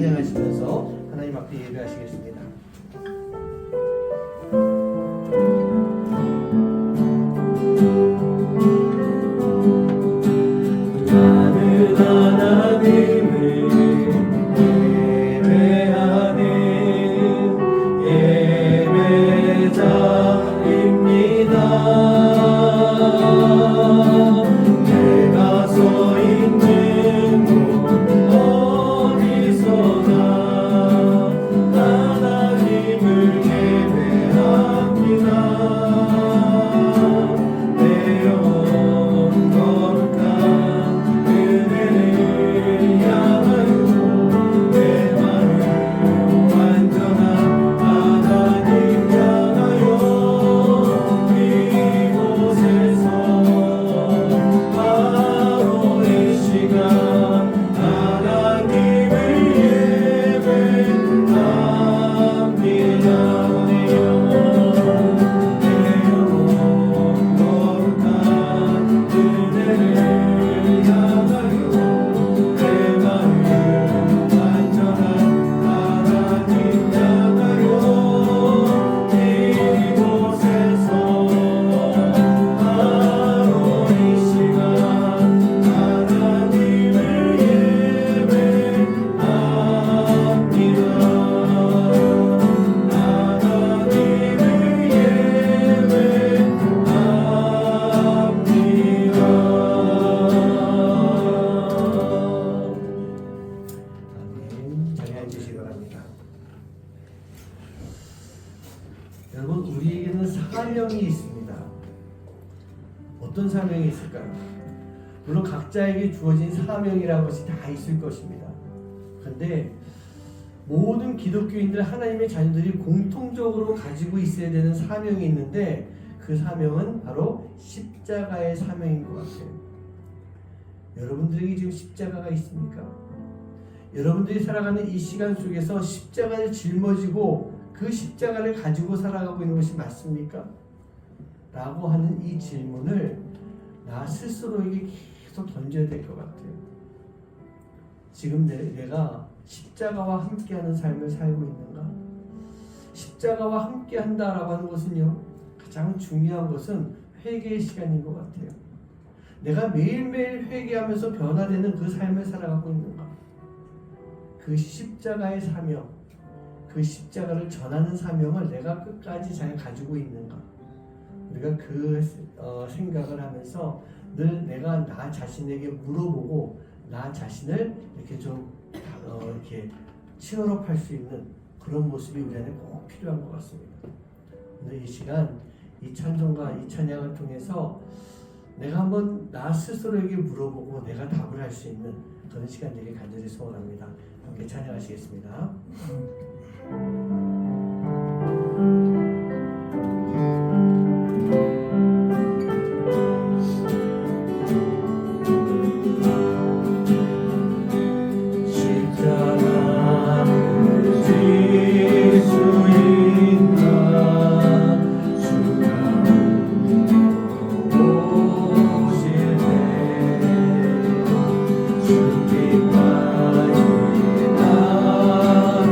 찬양하시면서 하나님 앞에 예배하시겠습니다. 나는 하나님을 예배하는 예배자입니다. 내가 서 있는 곳 어디서나 하나님을 예배합니다. 내 영원 거룩한 은혜를 향하여 내 마음 완전한 하나님 향하여 이곳에서 바로 이 시간 하나님을 예배합니다. 내 영혼 거룩한 은혜를 향하여 내 마음 완전한 하나님 향하여 이곳에서 바로 이 시간 하나님을 예배합니다. 아멘. 자리에 앉으시기 바랍니다. 여러분, 우리에게는 사명이 있습니다. 어떤 사명이 있을까요? 물론 각자에게 주어진 사명이라는 것이 다 있을 것입니다. 그런데 모든 기독교인들, 하나님의 자녀들이 공통적으로 가지고 있어야 되는 사명이 있는데 그 사명은 바로 십자가의 사명인 것 같아요. 여러분들에게 지금 십자가가 있습니까? 여러분들이 살아가는 이 시간 속에서 십자가를 짊어지고 그 십자가를 가지고 살아가고 있는 것이 맞습니까? 라고 하는 이 질문을 나 스스로에게 계속 던져야 될 것 같아요. 지금 내가 십자가와 함께하는 삶을 살고 있는가? 십자가와 함께한다라고 하는 것은요, 가장 중요한 것은 회개의 시간인 것 같아요. 내가 매일매일 회개하면서 변화되는 그 삶을 살아가고 있는가? 그 십자가의 사명, 그 십자가를 전하는 사명을 내가 끝까지 잘 가지고 있는가? 우리가 그 생각을 하면서 늘 내가 나 자신에게 물어보고 나 자신을 이렇게 좀 이렇게 치열업할 수 있는 그런 모습이 우리 안에 꼭 필요한 것 같습니다. 오늘 이 시간 이 찬송과 이 찬양을 통해서 내가 한번 나 스스로에게 물어보고 내가 답을 할 수 있는 그런 시간 되길 간절히 소원합니다. 함께 찬양하시겠습니다. 주님만이 나를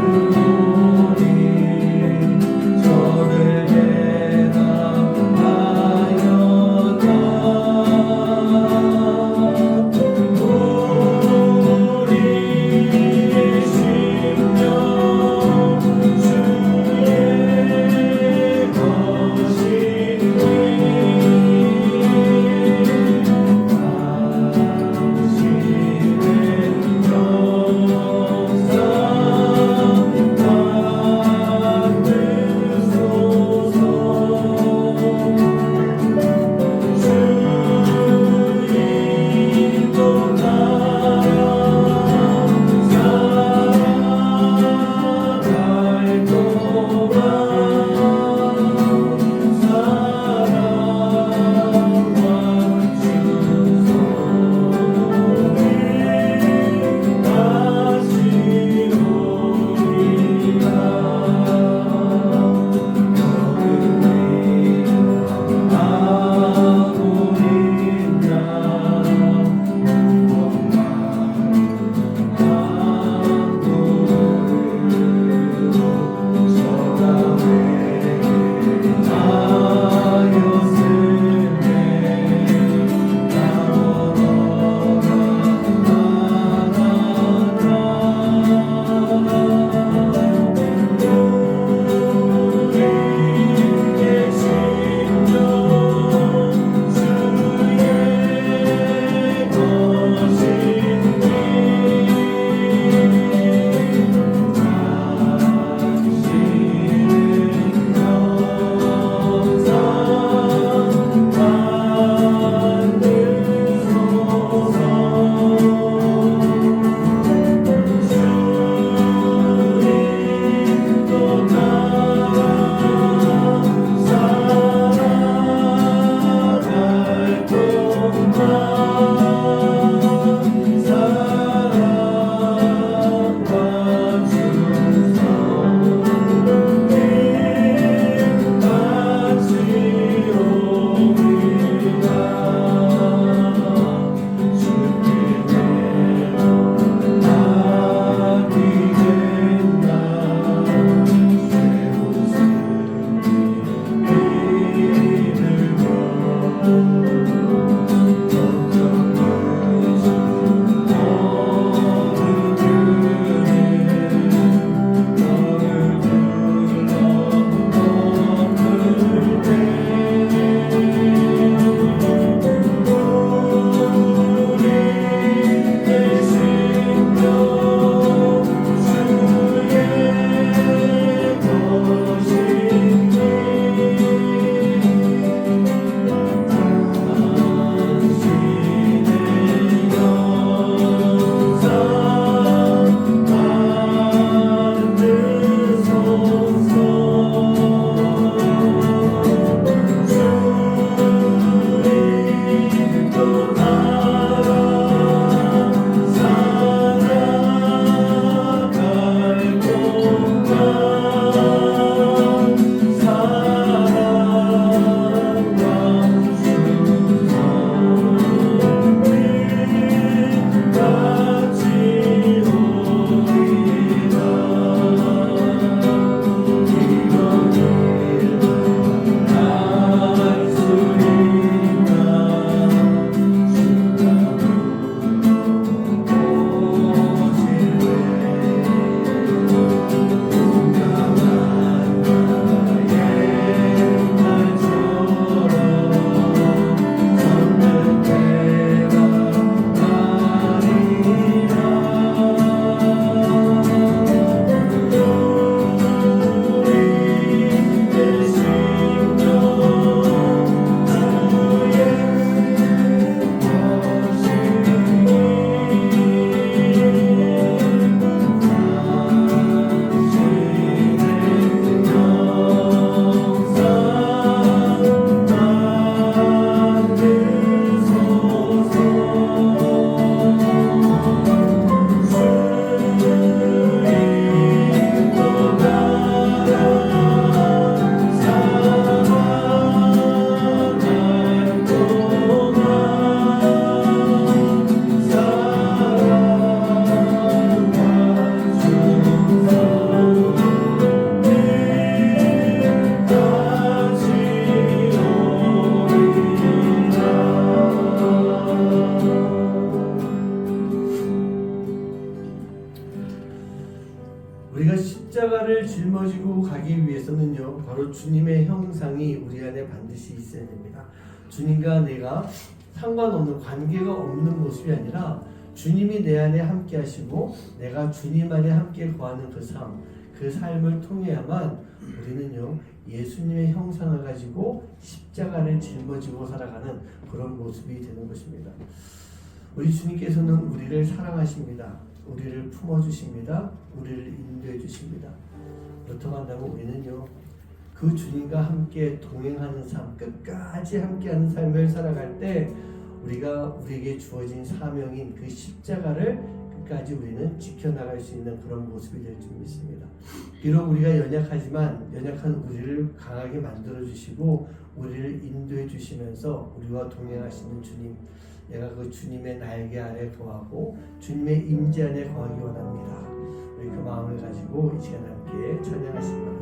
품어지고 가기 위해서는요, 바로 주님의 형상이 우리 안에 반드시 있어야 됩니다. 주님과 내가 상관없는, 관계가 없는 모습이 아니라 주님이 내 안에 함께 하시고 내가 주님 안에 함께 거하는 그 삶, 그 삶을 통해야만 우리는요, 예수님의 형상을 가지고 십자가를 짊어지고 살아가는 그런 모습이 되는 것입니다. 우리 주님께서는 우리를 사랑하십니다. 우리를 품어주십니다. 우리를 인도해 주십니다. 그렇다고 한다면 우리는요, 그 주님과 함께 동행하는 삶, 끝까지 함께하는 삶을 살아갈 때 우리가 우리에게 주어진 사명인 그 십자가를 끝까지 우리는 지켜나갈 수 있는 그런 모습이 될 줄 믿습니다. 비록 우리가 연약하지만 연약한 우리를 강하게 만들어 주시고 우리를 인도해 주시면서 우리와 동행하시는 주님, 내가 그 주님의 날개 아래 거하고 주님의 임재 안에 거하기 원합니다. 우리 그 마음을 가지고 이 시간 함께 찬양하시기 바랍니다.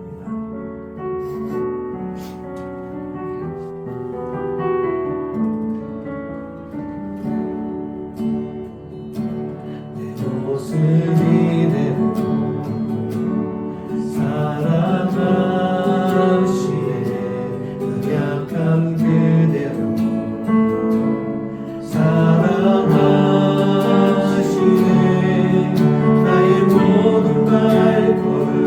나의 모든 발걸음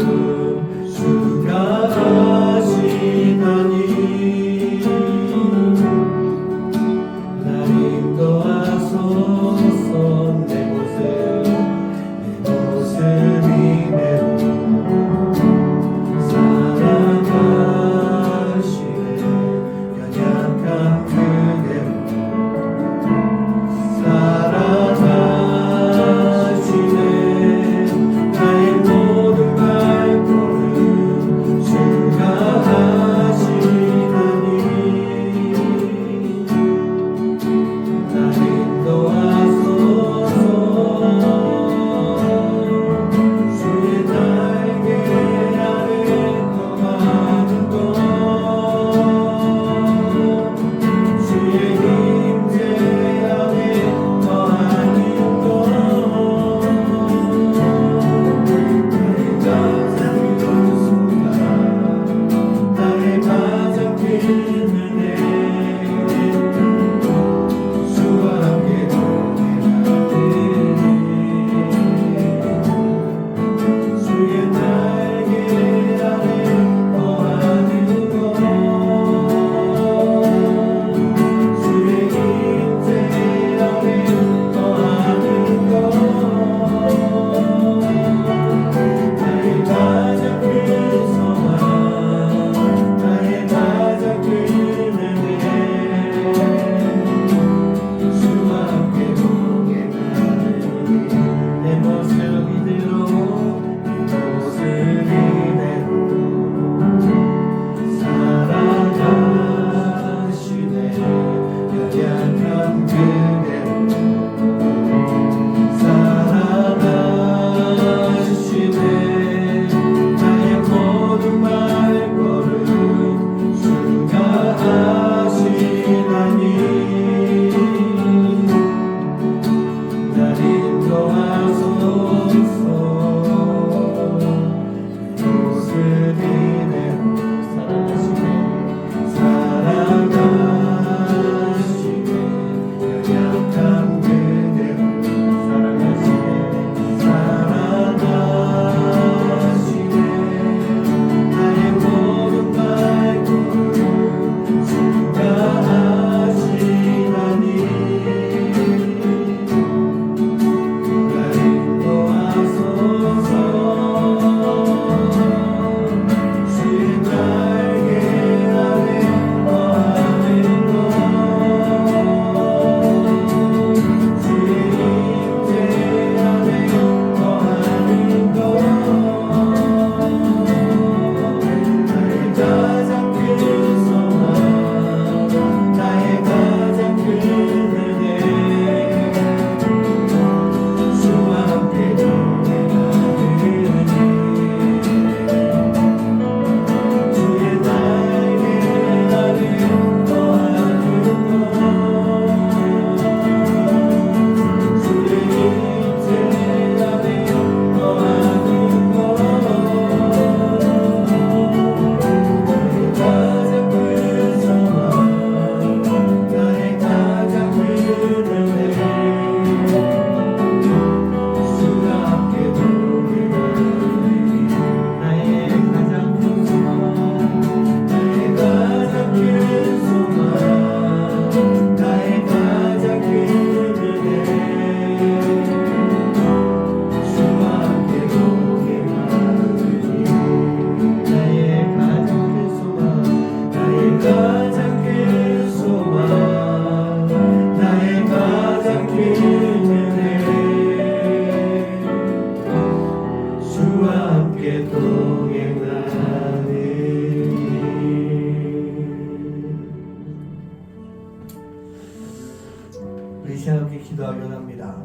기도하려 합니다.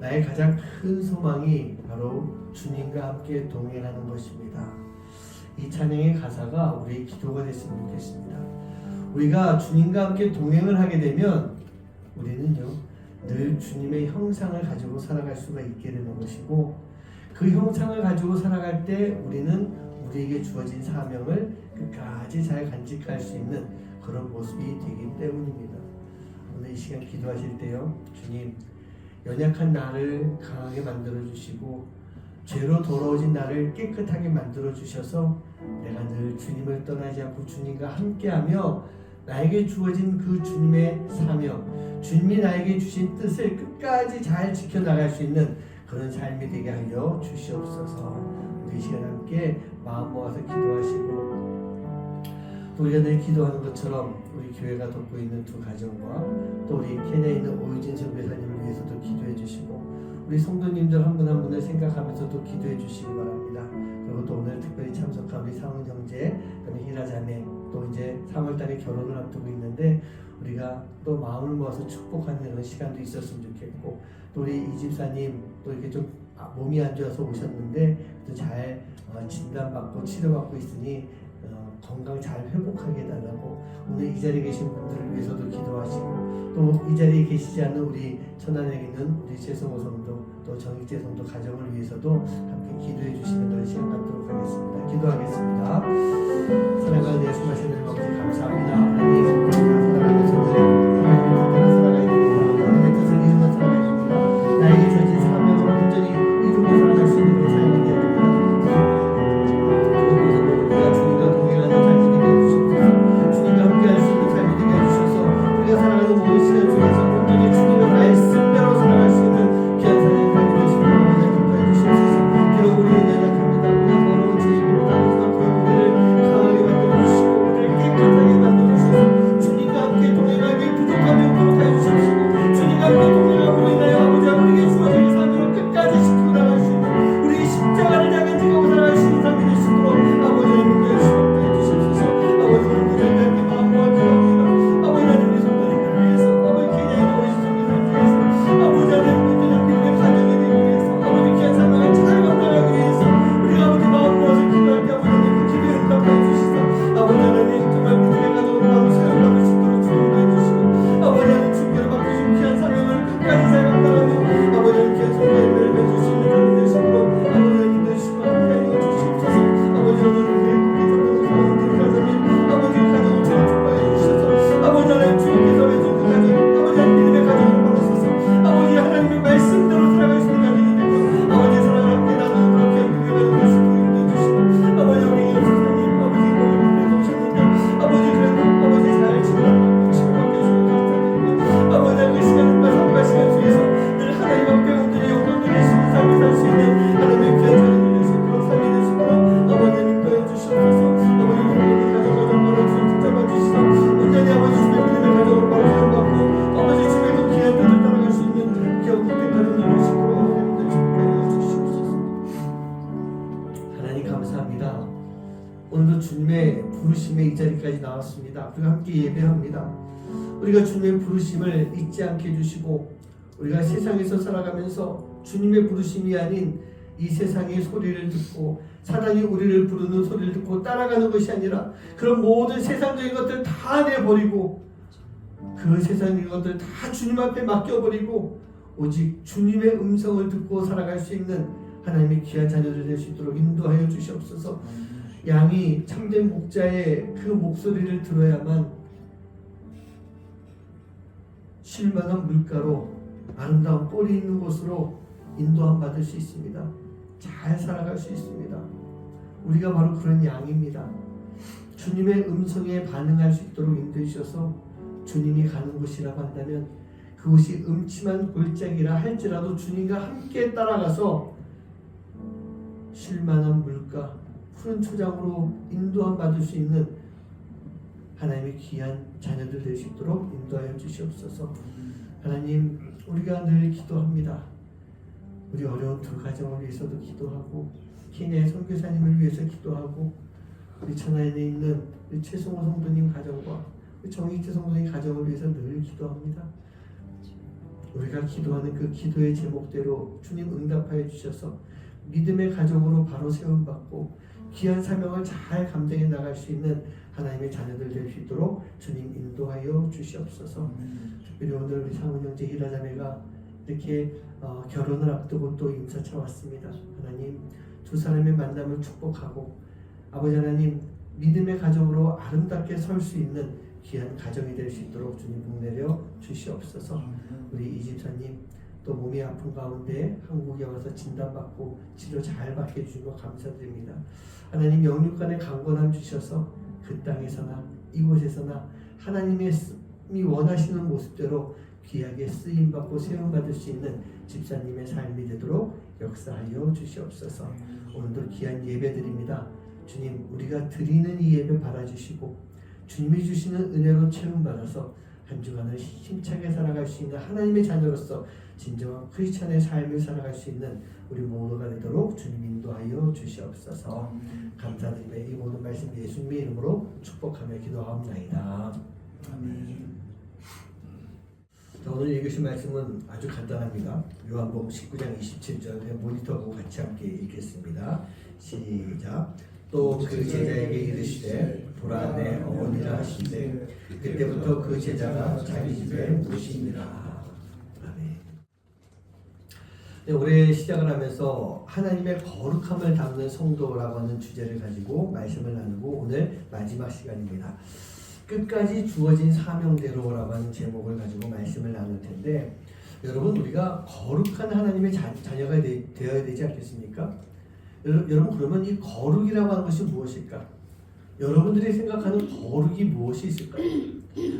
나의 가장 큰 소망이 바로 주님과 함께 동행하는 것입니다. 이 찬양의 가사가 우리의 기도가 됐으면 좋겠습니다. 우리가 주님과 함께 동행을 하게 되면 우리는요 늘 주님의 형상을 가지고 살아갈 수가 있게 되는 것이고, 그 형상을 가지고 살아갈 때 우리는 우리에게 주어진 사명을 끝까지 잘 간직할 수 있는 그런 모습이 되기 때문입니다. 오늘 이 시간 기도하실 때요, 주님, 연약한 나를 강하게 만들어 주시고 죄로 더러워진 나를 깨끗하게 만들어 주셔서 내가 늘 주님을 떠나지 않고 주님과 함께하며 나에게 주어진 그 주님의 사명, 주님이 나에게 주신 뜻을 끝까지 잘 지켜나갈 수 있는 그런 삶이 되게 하여 주시옵소서. 우리 이 시간 함께 마음 모아서 기도하시고, 또 우리가 늘 기도하는 것처럼 우리 교회가 돕고 있는 두 가정과 또 우리 케냐에 있는 오유진 선교사님을 위해서도 기도해 주시고, 우리 성도님들 한 분 한 분을 생각하면서도 기도해 주시기 바랍니다. 그리고 또 오늘 특별히 참석한 우리 상훈 형제, 그다음에 희라 자매, 또 이제 3월달에 결혼을 앞두고 있는데 우리가 또 마음을 모아서 축복하는 그런 시간도 있었으면 좋겠고, 또 우리 이 집사님 또 이렇게 좀 몸이 안 좋아서 오셨는데 또 잘 진단받고 치료받고 있으니 건강 잘 회복하게 해달라고 오늘 이 자리에 계신 분들을 위해서도 기도하시고, 또 이 자리에 계시지 않는 우리 천안에 있는 우리 최성호 성도, 또 정익재 성도 가정을 위해서도 함께 기도해 주시는 그런 시간 갖도록 하겠습니다. 기도하겠습니다. 사랑하는 예수 하시는 아버지 감사합니다. 하나님, 살아가면서 하나님의 뜻대로 살아가야 됩니다. 하나님의 뜻을 이루며 살아가야 됩니다. 나에게 주어진 사명을 온전히 이루며 살아갈 수 있는 그런 삶이 되어야 됩니다. 우리가 주님과 동행하는 삶이 되게 해주시옵소서. 주님과 함께할 수 있는 삶이 되게 해주셔서 우리가 살아가는 모든 시간 중에서 온전히 주님과 나의 승배로 살아갈 수 있는 귀한 삶이 되시기를 원하는 기도해 주시옵소서. 비록 우리는 연약합니다. 우리가 더러운 죄입니다. 우리가 우리를 강하게 만들어주시고 우리를 깨끗하게 만들어주셔서 주님과 함께 동행하기 부족함이 없도록 하여 주시옵시고, 주님과 함께 동행함으로 인하여 아버지 우리에게 주어진 삶을 끝까지 지키고 나갈 수 있는 우리의 십자가를 향해 지고 살아갈 수 있는 삶이 될 수 있도록 아버지 하나님께 주시옵소서. 아버지 하나님께 함께 마음 모아 기도합니다. 아버지 하나님 우리 성도님들 위해서, 아버지 케냐에 있는 우리 성도님들 위해서, 아버지 하나님 우리 우리의 가정에 위해서, 아버지 귀한 사명을 잘 감당하기 위해서 우리가 아버지 마음 모아서 기도할 때 아버지 하나님 그 기도에 응답하여 주시사 아버지 하나님 정말 믿음의 가정으로 바로 세워받을 수 있도록 주님도 해주시고, 아버지 하나님 주께로 맡기신 귀한 사명을 끝까지 잘 감당하며 아버지 하나님 귀한 성도님을 맺을 수 있는 삶이 되시도록 아버지 하나님 되시고 함께하여 주시옵소서. 아버지 하나님 우리의 국기 전도사 가정인 아버지 가정을 잘 축복해 주셔서 아버지 하나님 주님께서 맺은 그 가정, 아버지 하나님 믿음의 가정으로 바로서서 아버지 하나님의 말씀대로 살아갈 수 있는 가정이 되고, 아버지 사랑을 함께 나누는 그렇게 믿음의 가정을 수도인도 해주시고, 아버지 우리 선생님 아버지 오늘 그래도 오셨는데 아버지 그래도 아버지 잘 치료받고 치료받게 해주시고 감사드리며, 아버지 그 시간을 삶과 시간 중에서 늘 하나님 앞에 온전히 영광 돌리시는 삶을 살 수 있는 하나님의 귀한 자녀들 되시고 그런 삶이 되시도록 아버지 인도해 주시옵소서. 아버지 우리 가정과 정말로 주님 붙잡아 주시서 온전히 아버지 주의 믿음의 가정으로 바로 세워받고 아버지 주의 그 귀한 뜻을 따라갈 수 있는 귀한 복된 가정들 되시도록 하나님들 축복해 주시옵소서. 하나님 감사합니다. 오늘도 주님의 부르심에 이 자리까지 나왔습니다. 우리가 함께 예배합니다. 우리가 주님의 부르심을 잊지 않게 해주시고, 우리가 세상에서 살아가면서 주님의 부르심이 아닌 이 세상의 소리를 듣고 사랑이 우리를 부르는 소리를 듣고 따라가는 것이 아니라 그런 모든 세상적인 것들 다 내버리고 그 세상적인 것들 다 주님 앞에 맡겨버리고 오직 주님의 음성을 듣고 살아갈 수 있는 하나님의 귀한 자녀들 될 수 있도록 인도하여 주시옵소서. 양이 참된 목자의 그 목소리를 들어야만 쉴만한 물가로 아름다운 꼴이 있는 곳으로 인도함 받을 수 있습니다. 잘 살아갈 수 있습니다. 우리가 바로 그런 양입니다. 주님의 음성에 반응할 수 있도록 인도해 주셔서 주님이 가는 곳이라고 한다면 그곳이 음침한 골짜기라 할지라도 주님과 함께 따라가서 쉴만한 물가, 푸른 초장으로 인도함 받을 수 있는 하나님의 귀한 자녀들 될 수 있도록 인도하여 주시옵소서. 하나님, 우리가 늘 기도합니다. 우리 어려운 두 가정을 위해서도 기도하고 케냐의 선교사님을 위해서 기도하고 우리 천안에 있는 우리 최성호 성도님 가정과 우리 정익재 성도님 가정을 위해서 늘 기도합니다. 우리가 기도하는 그 기도의 제목대로 주님 응답하여 주셔서 믿음의 가정으로 바로 세움받고 귀한 사명을 잘 감당해 나갈 수 있는 하나님의 자녀들 될 수 있도록 주님 인도하여 주시옵소서. 특별히 오늘 우리 상훈 형제 히라 자매가 이렇게 결혼을 앞두고 또 인사차 왔습니다. 하나님 두 사람의 만남을 축복하고 아버지 하나님 믿음의 가정으로 아름답게 설 수 있는 귀한 가정이 될 수 있도록 주님 복내려 주시옵소서. 우리 이집사님 또 몸이 아픈 가운데 한국에 와서 진단받고 치료 잘 받게 해주신 거 감사드립니다. 하나님 영육간의 강건함 주셔서 그 땅에서나 이곳에서나 하나님이 원하시는 모습대로 귀하게 쓰임받고 세움받을 수 있는 집사님의 삶이 되도록 역사하여 주시옵소서. 오늘도 귀한 예배드립니다. 주님 우리가 드리는 이 예배 받아주시고 주님이 주시는 은혜로 채움받아서 한 주간을 힘차게 살아갈 수 있는 하나님의 자녀로서 진정한 크리스천의 삶을 살아갈 수 있는 우리 모두가 되도록 주님 인도하여 주시옵소서. 감사드리며 이 모든 말씀 예수님의 이름으로 축복하며 기도하옵나이다. 아멘. 자, 오늘 읽으신 말씀은 아주 간단합니다. 요한복음 19장 27절에 모니터하고 같이 함께 읽겠습니다. 시작. 또 그 제자에게 이르시되 보라 내 어머니라 하시되 그때부터 그 제자가 자기 집에 모시니라. 네, 올해 시작을 하면서 하나님의 거룩함을 담는 성도라고 하는 주제를 가지고 말씀을 나누고 오늘 마지막 시간입니다. 끝까지 주어진 사명대로라고 하는 제목을 가지고 말씀을 나눌 텐데 여러분 우리가 거룩한 하나님의 자녀가 되어야 되지 않겠습니까? 여러분 그러면 이 거룩이라고 하는 것이 무엇일까? 여러분들이 생각하는 거룩이 무엇이 있을까요?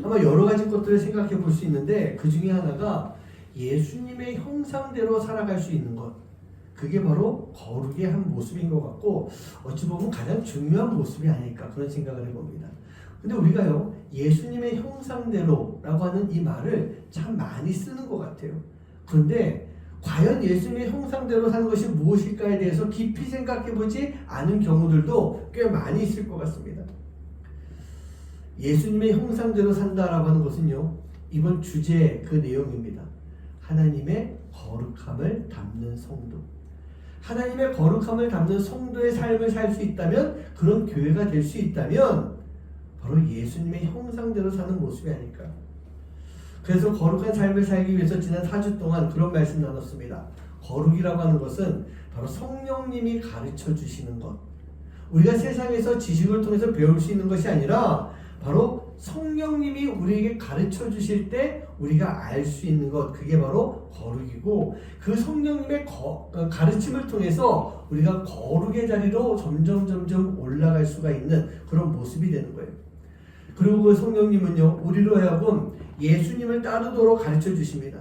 아마 여러 가지 것들을 생각해 볼 수 있는데 그 중에 하나가 예수님의 형상대로 살아갈 수 있는 것, 그게 바로 거룩의 한 모습인 것 같고 어찌 보면 가장 중요한 모습이 아닐까 그런 생각을 해봅니다. 근데 우리가요 예수님의 형상대로라고 하는 이 말을 참 많이 쓰는 것 같아요. 그런데 과연 예수님의 형상대로 사는 것이 무엇일까에 대해서 깊이 생각해보지 않은 경우들도 꽤 많이 있을 것 같습니다. 예수님의 형상대로 산다라고 하는 것은요 이번 주제의 그 내용입니다. 하나님의 거룩함을 담는 성도. 하나님의 거룩함을 담는 성도의 삶을 살 수 있다면 그런 교회가 될 수 있다면 바로 예수님의 형상대로 사는 모습이 아닐까. 그래서 거룩한 삶을 살기 위해서 지난 4주 동안 그런 말씀 나눴습니다. 거룩이라고 하는 것은 바로 성령님이 가르쳐 주시는 것. 우리가 세상에서 지식을 통해서 배울 수 있는 것이 아니라 바로 성령님이 우리에게 가르쳐 주실 때 우리가 알 수 있는 것, 그게 바로 거룩이고 그 성령님의 가르침을 통해서 우리가 거룩의 자리로 점점 올라갈 수가 있는 그런 모습이 되는 거예요. 그리고 그 성령님은요 우리로 하여금 예수님을 따르도록 가르쳐 주십니다.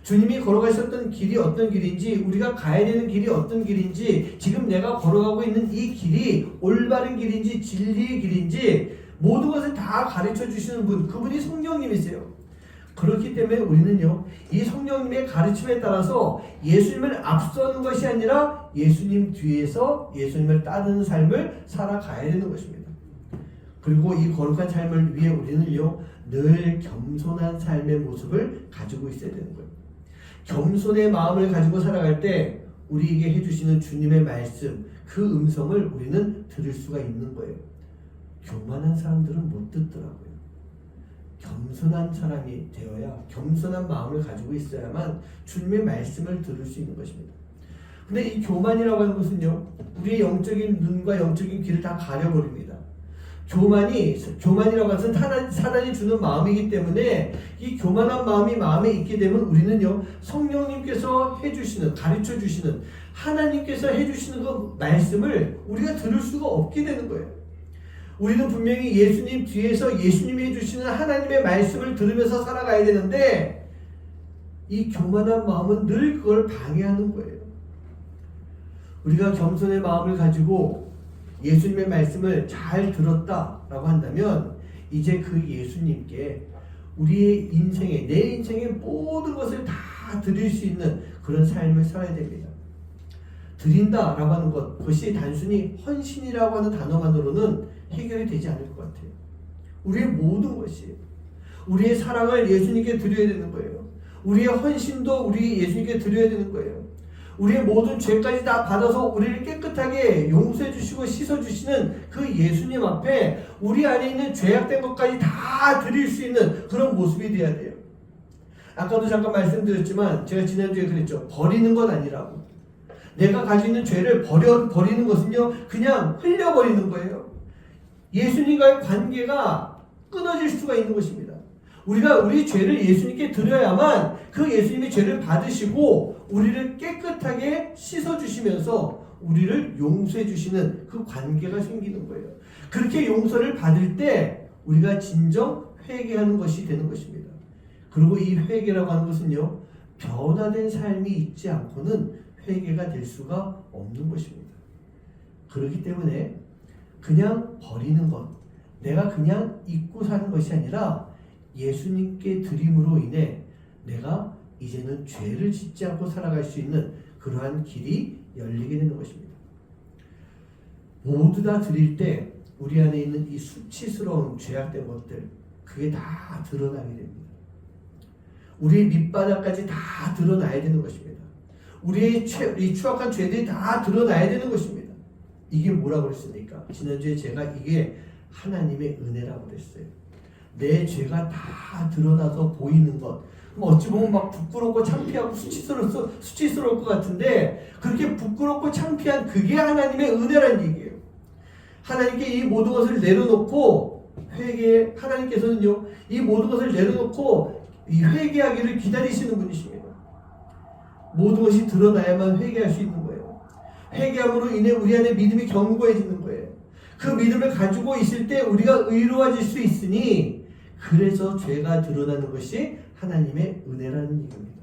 주님이 걸어가셨던 길이 어떤 길인지, 우리가 가야 되는 길이 어떤 길인지, 지금 내가 걸어가고 있는 이 길이 올바른 길인지 진리의 길인지 모든 것을 다 가르쳐 주시는 분, 그분이 성령님이세요. 그렇기 때문에 우리는요 이 성령님의 가르침에 따라서 예수님을 앞서는 것이 아니라 예수님 뒤에서 예수님을 따르는 삶을 살아가야 되는 것입니다. 그리고 이 거룩한 삶을 위해 우리는요 늘 겸손한 삶의 모습을 가지고 있어야 되는 거예요. 겸손의 마음을 가지고 살아갈 때 우리에게 해주시는 주님의 말씀, 그 음성을 우리는 들을 수가 있는 거예요. 교만한 사람들은 못 듣더라고요. 겸손한 사람이 되어야, 겸손한 마음을 가지고 있어야만 주님의 말씀을 들을 수 있는 것입니다. 근데 이 교만이라고 하는 것은요 우리의 영적인 눈과 영적인 귀를 다 가려버립니다. 교만이라고 하는 것은 사단이 주는 마음이기 때문에 이 교만한 마음이 마음에 있게 되면 우리는요 성령님께서 해주시는, 가르쳐 주시는, 하나님께서 해주시는 그 말씀을 우리가 들을 수가 없게 되는 거예요. 우리는 분명히 예수님 뒤에서 예수님이 해주시는 하나님의 말씀을 들으면서 살아가야 되는데 이 교만한 마음은 늘 그걸 방해하는 거예요. 우리가 겸손의 마음을 가지고 예수님의 말씀을 잘 들었다라고 한다면 이제 그 예수님께 우리의 인생에, 내 인생의 모든 것을 다 드릴 수 있는 그런 삶을 살아야 됩니다. 드린다라고 하는 것, 그것이 단순히 헌신이라고 하는 단어만으로는 해결이 되지 않을 것 같아요. 우리의 모든 것이, 우리의 사랑을 예수님께 드려야 되는 거예요. 우리의 헌신도 우리 예수님께 드려야 되는 거예요. 우리의 모든 죄까지 다 받아서 우리를 깨끗하게 용서해 주시고 씻어 주시는 그 예수님 앞에 우리 안에 있는 죄악된 것까지 다 드릴 수 있는 그런 모습이 돼야 돼요. 아까도 잠깐 말씀드렸지만 제가 지난주에 그랬죠. 버리는 건 아니라고. 내가 가지고 있는 죄를 버리는 것은요, 그냥 흘려버리는 거예요. 예수님과의 관계가 끊어질 수가 있는 것입니다. 우리가 우리 죄를 예수님께 드려야만 그 예수님이 죄를 받으시고 우리를 깨끗하게 씻어주시면서 우리를 용서해 주시는 그 관계가 생기는 거예요. 그렇게 용서를 받을 때 우리가 진정 회개하는 것이 되는 것입니다. 그리고 이 회개라고 하는 것은요, 변화된 삶이 있지 않고는 회개가 될 수가 없는 것입니다. 그렇기 때문에 그냥 버리는 것, 내가 그냥 잊고 사는 것이 아니라 예수님께 드림으로 인해 내가 이제는 죄를 짓지 않고 살아갈 수 있는 그러한 길이 열리게 되는 것입니다. 모두 다 드릴 때 우리 안에 있는 이 수치스러운 죄악된 것들, 그게 다 드러나게 됩니다. 우리의 밑바닥까지 다 드러나야 되는 것입니다. 우리의 이 추악한 죄들이 다 드러나야 되는 것입니다. 이게 뭐라고 그랬습니까? 지난주에 제가 이게 하나님의 은혜라고 그랬어요. 내 죄가 다 드러나서 보이는 것. 어찌 보면 막 부끄럽고 창피하고 수치스러울 것 같은데, 그렇게 부끄럽고 창피한 그게 하나님의 은혜라는 얘기예요. 하나님께 이 모든 것을 내려놓고 하나님께서는요, 이 모든 것을 내려놓고 이 회개하기를 기다리시는 분이십니다. 모든 것이 드러나야만 회개할 수 있는 거예요. 회개함으로 인해 우리 안에 믿음이 견고해지는 거예요. 그 믿음을 가지고 있을 때 우리가 의로워질 수 있으니, 그래서 죄가 드러나는 것이 하나님의 은혜라는 얘기입니다.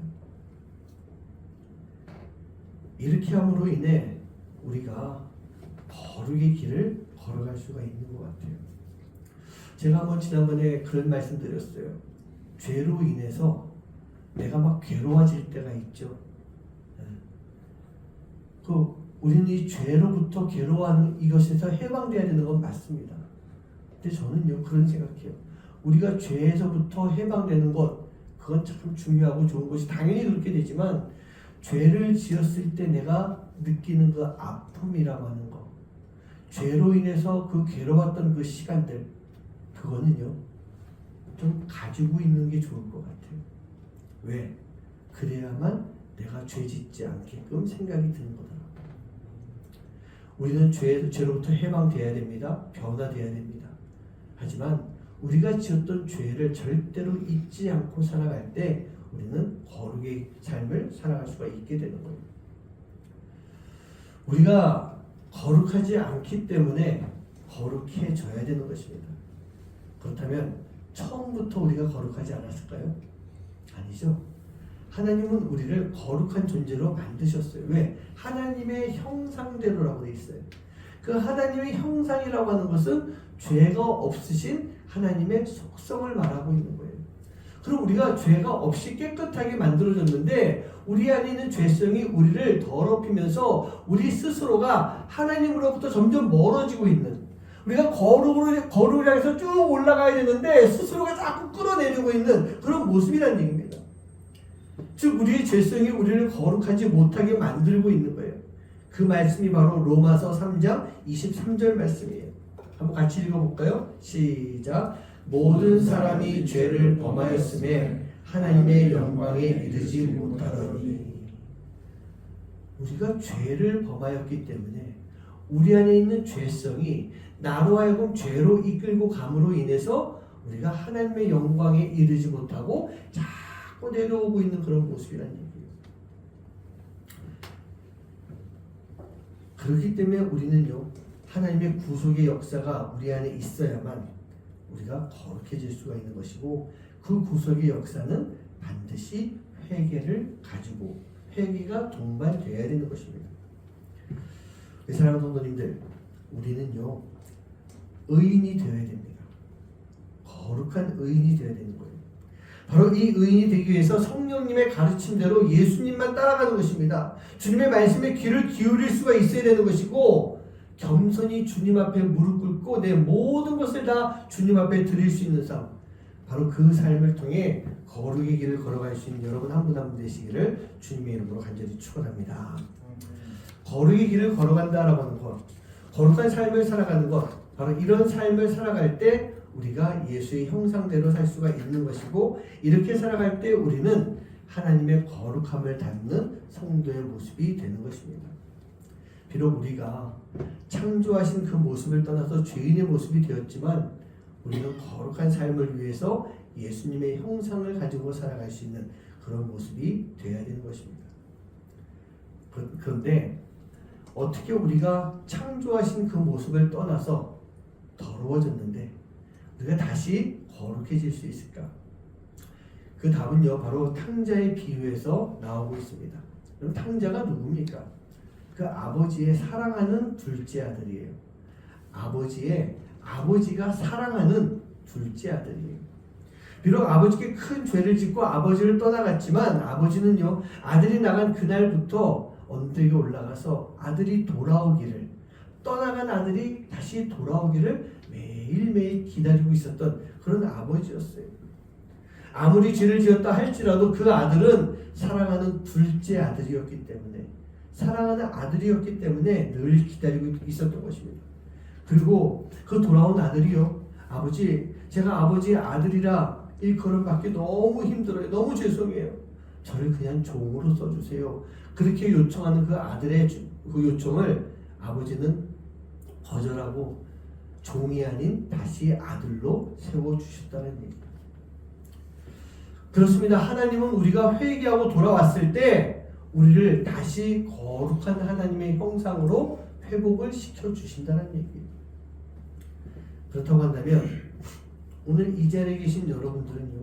이렇게 함으로 인해 우리가 거룩의 길을 걸어갈 수가 있는 것 같아요. 제가 한번 지난번에 그런 말씀 드렸어요. 죄로 인해서 내가 막 괴로워질 때가 있죠. 우리는 이 죄로부터 괴로워하는 이것에서 해방돼야 되는 건 맞습니다. 근데 저는요, 그런 생각해요. 우리가 죄에서부터 해방되는 것, 그건 참 중요하고 좋은 것이 당연히 그렇게 되지만, 죄를 지었을 때 내가 느끼는 그 아픔이라고 하는 것, 죄로 인해서 그 괴로웠던 그 시간들, 그거는요, 좀 가지고 있는 게 좋을 것 같아요. 왜? 그래야만 내가 죄 짓지 않게끔 생각이 드는 거더라고요. 우리는 죄로부터 해방돼야 됩니다. 변화돼야 됩니다. 하지만 우리가 지었던 죄를 절대로 잊지 않고 살아갈 때 우리는 거룩의 삶을 살아갈 수가 있게 되는 거예요. 우리가 거룩하지 않기 때문에 거룩해져야 되는 것입니다. 그렇다면 처음부터 우리가 거룩하지 않았을까요? 아니죠. 하나님은 우리를 거룩한 존재로 만드셨어요. 왜? 하나님의 형상대로라고 되어 있어요. 그 하나님의 형상이라고 하는 것은 죄가 없으신 하나님의 속성을 말하고 있는 거예요. 그럼 우리가 죄가 없이 깨끗하게 만들어졌는데 우리 안에 있는 죄성이 우리를 더럽히면서 우리 스스로가 하나님으로부터 점점 멀어지고 있는, 우리가 거룩을 향해서 쭉 올라가야 되는데 스스로가 자꾸 끌어내리고 있는 그런 모습이라는 얘기입니다. 즉 우리의 죄성이 우리를 거룩하지 못하게 만들고 있는 거예요. 그 말씀이 바로 로마서 3장 23절 말씀이에요. 한번 같이 읽어볼까요? 시작. 모든 사람이 죄를 범하였음에 하나님의 영광에 이르지 못하더니. 우리가 죄를 범하였기 때문에 우리 안에 있는 죄성이 나로 하여금 죄로 이끌고 감으로 인해서 우리가 하나님의 영광에 이르지 못하고 자꾸 내려오고 있는 그런 모습이라는 얘기예요. 그렇기 때문에 우리는요, 하나님의 구속의 역사가 우리 안에 있어야만 우리가 거룩해질 수가 있는 것이고, 그 구속의 역사는 반드시 회개를 가지고 회개가 동반되어야 되는 것입니다. 사랑하는 성도님들, 우리는요 의인이 되어야 됩니다. 거룩한 의인이 되어야 되는 거예요. 바로 이 의인이 되기 위해서 성령님의 가르침대로 예수님만 따라가는 것입니다. 주님의 말씀에 귀를 기울일 수가 있어야 되는 것이고, 겸손히 주님 앞에 무릎 꿇고 내 모든 것을 다 주님 앞에 드릴 수 있는 삶, 바로 그 삶을 통해 거룩의 길을 걸어갈 수 있는 여러분 한 분 한 분 되시기를 주님의 이름으로 간절히 축원합니다. 거룩의 길을 걸어간다라고 하는 것, 거룩한 삶을 살아가는 것, 바로 이런 삶을 살아갈 때 우리가 예수의 형상대로 살 수가 있는 것이고, 이렇게 살아갈 때 우리는 하나님의 거룩함을 닮는 성도의 모습이 되는 것입니다. 비록 우리가 창조하신 그 모습을 떠나서 죄인의 모습이 되었지만 우리는 거룩한 삶을 위해서 예수님의 형상을 가지고 살아갈 수 있는 그런 모습이 되어야 되는 것입니다. 그런데 어떻게 우리가 창조하신 그 모습을 떠나서 더러워졌는데 우리가 다시 거룩해질 수 있을까? 그 답은요, 바로 탕자의 비유에서 나오고 있습니다. 그럼 탕자가 누굽니까? 그 아버지의 사랑하는 둘째 아들이에요. 아버지가 사랑하는 둘째 아들이에요. 비록 아버지께 큰 죄를 짓고 아버지를 떠나갔지만 아버지는요, 아들이 나간 그날부터 언덕에 올라가서 아들이 돌아오기를, 떠나간 아들이 다시 돌아오기를 매일매일 기다리고 있었던 그런 아버지였어요. 아무리 죄를 지었다 할지라도 그 아들은 사랑하는 둘째 아들이었기 때문에 늘 기다리고 있었던 것입니다. 그리고 그 돌아온 아들이요, 아버지, 제가 아버지의 아들이라 일컬음받기 너무 힘들어요. 너무 죄송해요. 저를 그냥 종으로 써주세요. 그렇게 요청하는 그 아들의 그 요청을 아버지는 거절하고 종이 아닌 다시 아들로 세워주셨다는 얘기입니다. 그렇습니다. 하나님은 우리가 회개하고 돌아왔을 때 우리를 다시 거룩한 하나님의 형상으로 회복을 시켜주신다는 얘기입니다. 그렇다고 한다면 오늘 이 자리에 계신 여러분들은요,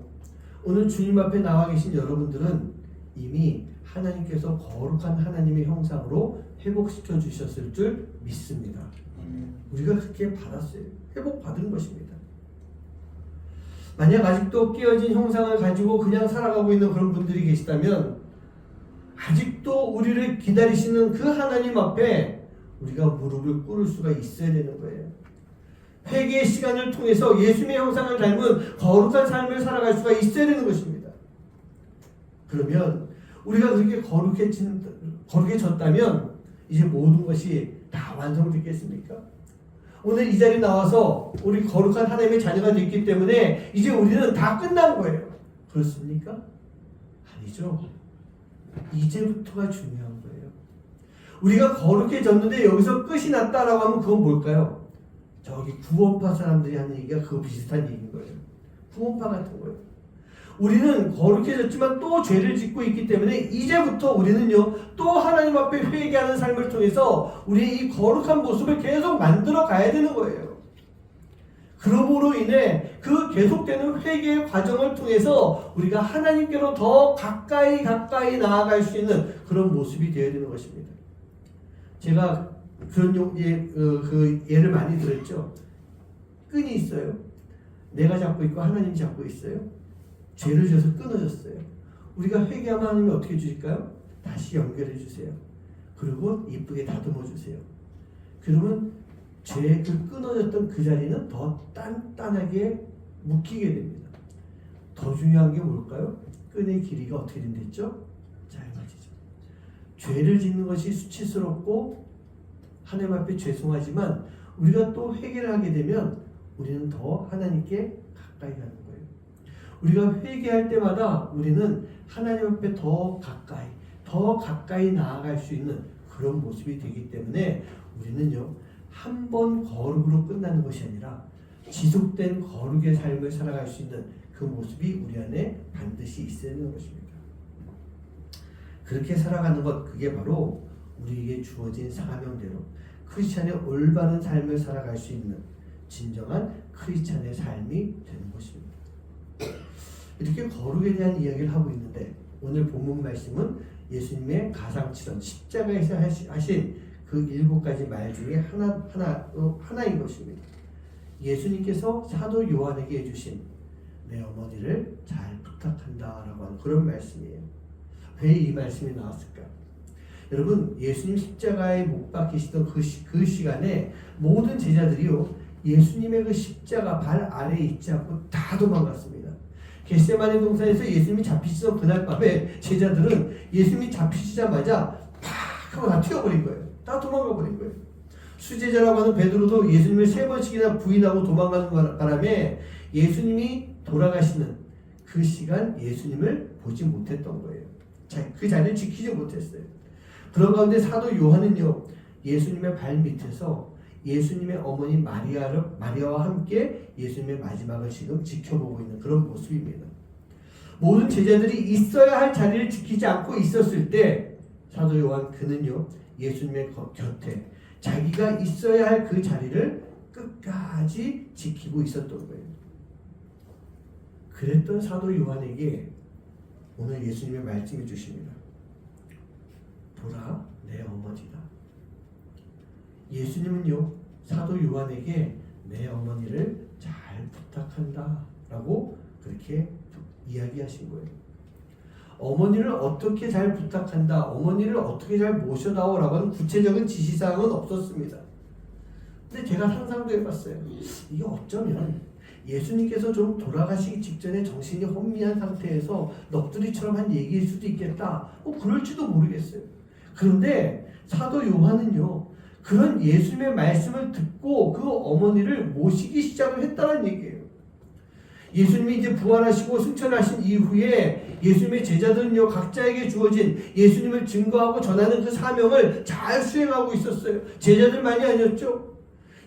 오늘 주님 앞에 나와 계신 여러분들은 이미 하나님께서 거룩한 하나님의 형상으로 회복시켜 주셨을 줄 믿습니다. 우리가 그렇게 받았어요. 회복받은 것입니다. 만약 아직도 깨어진 형상을 가지고 그냥 살아가고 있는 그런 분들이 계시다면 아직도 우리를 기다리시는 그 하나님 앞에 우리가 무릎을 꿇을 수가 있어야 되는 거예요. 회개의 시간을 통해서 예수님의 형상을 닮은 거룩한 삶을 살아갈 수가 있어야 되는 것입니다. 그러면 우리가 그렇게 거룩해졌다면 이제 모든 것이 다 완성됐겠습니까? 오늘 이 자리에 나와서 우리 거룩한 하나님의 자녀가 됐기 때문에 이제 우리는 다 끝난 거예요. 그렇습니까? 아니죠. 이제부터가 중요한 거예요. 우리가 거룩해졌는데 여기서 끝이 났다라고 하면 그건 뭘까요? 저기 구원파 사람들이 하는 얘기가 그거 비슷한 얘기인 거예요. 구원파 같은 거예요. 우리는 거룩해졌지만 또 죄를 짓고 있기 때문에 이제부터 우리는요, 또 하나님 앞에 회개하는 삶을 통해서 우리의 이 거룩한 모습을 계속 만들어 가야 되는 거예요. 그러므로 인해 그 계속되는 회개의 과정을 통해서 우리가 하나님께로 더 가까이 나아갈 수 있는 그런 모습이 되어야 되는 것입니다. 제가 그런 예를 많이 들었죠. 끈이 있어요. 내가 잡고 있고 하나님이 잡고 있어요. 죄를 지어서 끊어졌어요. 우리가 회개하면 하나님이 어떻게 주실까요? 다시 연결해 주세요. 그리고 이쁘게 다듬어 주세요. 그러면 죄 끊어졌던 그 자리는 더 단단하게 묶이게 됩니다. 더 중요한 게 뭘까요? 끈의 길이가 어떻게 된댔죠? 짧아지죠. 죄를 짓는 것이 수치스럽고 하나님 앞에 죄송하지만 우리가 또 회개를 하게 되면 우리는 더 하나님께 가까이 가는 거예요. 우리가 회개할 때마다 우리는 하나님 앞에 더 가까이 나아갈 수 있는 그런 모습이 되기 때문에 우리는요, 한 번 거룩으로 끝나는 것이 아니라 지속된 거룩의 삶을 살아갈 수 있는 그 모습이 우리 안에 반드시 있어야 하는 것입니다. 그렇게 살아가는 것, 그게 바로 우리에게 주어진 사명대로 크리스찬의 올바른 삶을 살아갈 수 있는 진정한 크리스찬의 삶이 되는 것입니다. 이렇게 거룩에 대한 이야기를 하고 있는데 오늘 본문 말씀은 예수님의 가상치론 십자가에서 하신 그 7가지 말 중에 하나인 것입니다. 예수님께서 사도 요한에게 해주신 내 어머니를 잘 부탁한다라고 하는 그런 말씀이에요. 왜 이 말씀이 나왔을까? 여러분, 예수님 십자가에 못 박히시던 그 시간에 모든 제자들이요, 예수님의 그 십자가 발 아래에 있지 않고 다 도망갔습니다. 겟세마네 동산에서 예수님이 잡히시던 그날 밤에 제자들은 예수님이 잡히시자마자 팍 하고 다 튀어버린 거예요. 다 도망가 버린 거예요. 수제자라고 하는 베드로도 예수님을 3번씩이나 부인하고 도망가는 바람에 예수님이 돌아가시는 그 시간 예수님을 보지 못했던 거예요. 그 자리를 지키지 못했어요. 그런 가운데 사도 요한은요, 예수님의 발 밑에서 예수님의 어머니 마리아와 함께 예수님의 마지막을 지금 지켜보고 있는 그런 모습입니다. 모든 제자들이 있어야 할 자리를 지키지 않고 있었을 때 사도 요한 그는요, 예수님의 곁에 자기가 있어야 할 그 자리를 끝까지 지키고 있었던 거예요. 그랬던 사도 요한에게 오늘 예수님의 말씀해 주십니다. 보라, 내 어머니다. 예수님은요, 사도 요한에게 내 어머니를 잘 부탁한다 라고 그렇게 이야기하신 거예요. 어머니를 어떻게 잘 부탁한다, 어머니를 어떻게 잘 모셔다오 라고 하는 구체적인 지시사항은 없었습니다. 근데 제가 상상도 해봤어요. 이게 어쩌면 예수님께서 좀 돌아가시기 직전에 정신이 혼미한 상태에서 넋두리처럼 한 얘기일 수도 있겠다. 그럴지도 모르겠어요. 그런데 사도 요한은요, 그런 예수님의 말씀을 듣고 그 어머니를 모시기 시작을 했다는 얘기예요. 예수님이 이제 부활하시고 승천하신 이후에 예수님의 제자들은요, 각자에게 주어진 예수님을 증거하고 전하는 그 사명을 잘 수행하고 있었어요. 제자들만이 아니었죠.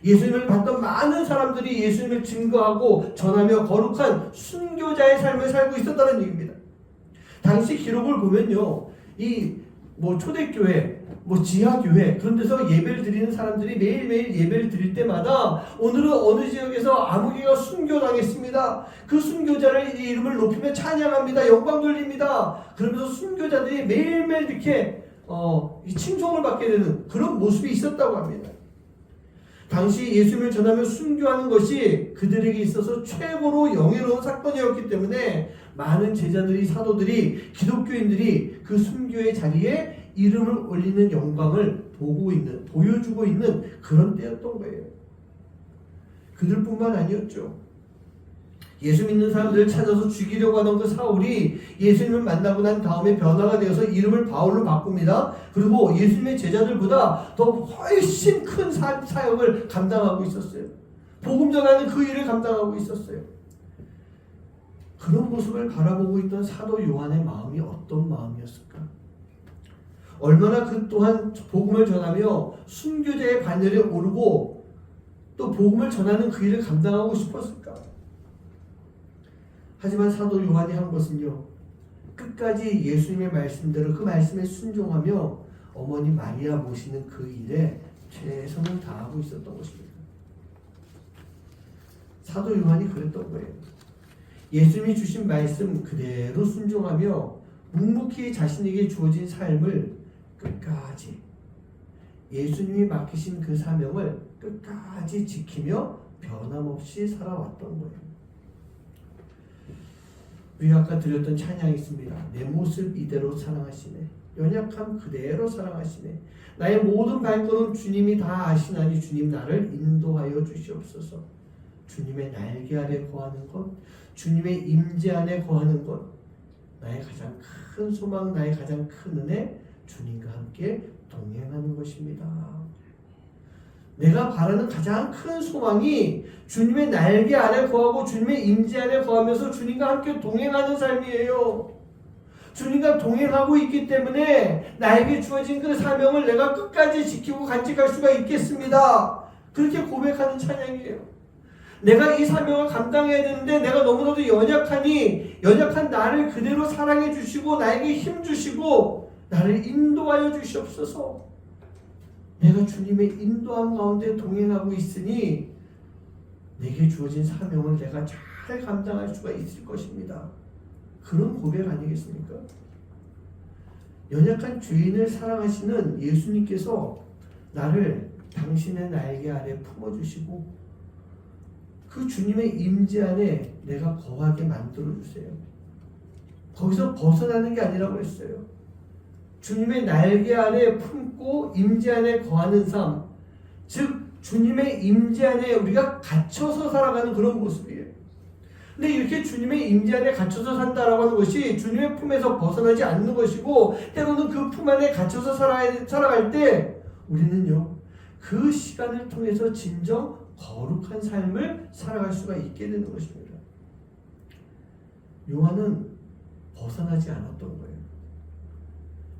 예수님을 봤던 많은 사람들이 예수님을 증거하고 전하며 거룩한 순교자의 삶을 살고 있었다는 얘기입니다. 당시 기록을 보면요, 초대교회, 지하교회, 그런 데서 예배를 드리는 사람들이 매일매일 예배를 드릴 때마다 오늘은 어느 지역에서 아무개가 순교당했습니다. 그 순교자를 이름을 높이며 찬양합니다. 영광 돌립니다. 그러면서 순교자들이 매일매일 이렇게 칭송을 받게 되는 그런 모습이 있었다고 합니다. 당시 예수님을 전하며 순교하는 것이 그들에게 있어서 최고로 영예로운 사건이었기 때문에 많은 제자들이, 사도들이, 기독교인들이 그 순교의 자리에 이름을 올리는 영광을 보여주고 있는 그런 때였던 거예요. 그들뿐만 아니었죠. 예수 믿는 사람들을 찾아서 죽이려고 하던 그 사울이 예수님을 만나고 난 다음에 변화가 되어서 이름을 바울로 바꿉니다. 그리고 예수님의 제자들보다 더 훨씬 큰 사역을 감당하고 있었어요. 복음 전하는 그 일을 감당하고 있었어요. 그런 모습을 바라보고 있던 사도 요한의 마음이 어떤 마음이었을까? 얼마나 그 또한 복음을 전하며 순교자의 반열에 오르고 또 복음을 전하는 그 일을 감당하고 싶었을까? 하지만 사도 요한이 한 것은요, 끝까지 예수님의 말씀대로 그 말씀에 순종하며 어머니 마리아 모시는 그 일에 최선을 다하고 있었던 것입니다. 사도 요한이 그랬던 거예요. 예수님이 주신 말씀 그대로 순종하며 묵묵히 자신에게 주어진 삶을 끝까지, 예수님이 맡기신 그 사명을 끝까지 지키며 변함없이 살아왔던 거예요. 우리가 아까 드렸던 찬양이 있습니다. 내 모습 이대로 사랑하시네. 연약함 그대로 사랑하시네. 나의 모든 발걸음 주님이 다 아시나니 주님 나를 인도하여 주시옵소서. 주님의 날개 아래 거하는 것, 주님의 임재 안에 거하는 것, 나의 가장 큰 소망, 나의 가장 큰 은혜, 주님과 함께 동행하는 것입니다. 내가 바라는 가장 큰 소망이 주님의 날개 아래 거하고 주님의 임재 안에 거하면서 주님과 함께 동행하는 삶이에요. 주님과 동행하고 있기 때문에 나에게 주어진 그 사명을 내가 끝까지 지키고 간직할 수가 있겠습니다. 그렇게 고백하는 찬양이에요. 내가 이 사명을 감당해야 되는데 내가 너무나도 연약하니 연약한 나를 그대로 사랑해 주시고 나에게 힘 주시고 나를 인도하여 주시옵소서. 내가 주님의 인도함 가운데 동행하고 있으니 내게 주어진 사명을 내가 잘 감당할 수가 있을 것입니다. 그런 고백 아니겠습니까? 연약한 죄인을 사랑하시는 예수님께서 나를 당신의 날개 아래 품어주시고 그 주님의 임재 안에 내가 거하게 만들어주세요. 거기서 벗어나는 게 아니라고 했어요. 주님의 날개 아래 품고 임재 안에 거하는 삶, 즉 주님의 임재 안에 우리가 갇혀서 살아가는 그런 모습이에요. 근데 이렇게 주님의 임재 안에 갇혀서 산다라고 하는 것이 주님의 품에서 벗어나지 않는 것이고, 때로는 그 품 안에 갇혀서 살아갈 때 우리는요, 그 시간을 통해서 진정 거룩한 삶을 살아갈 수가 있게 되는 것입니다. 요한은 벗어나지 않았던 거예요.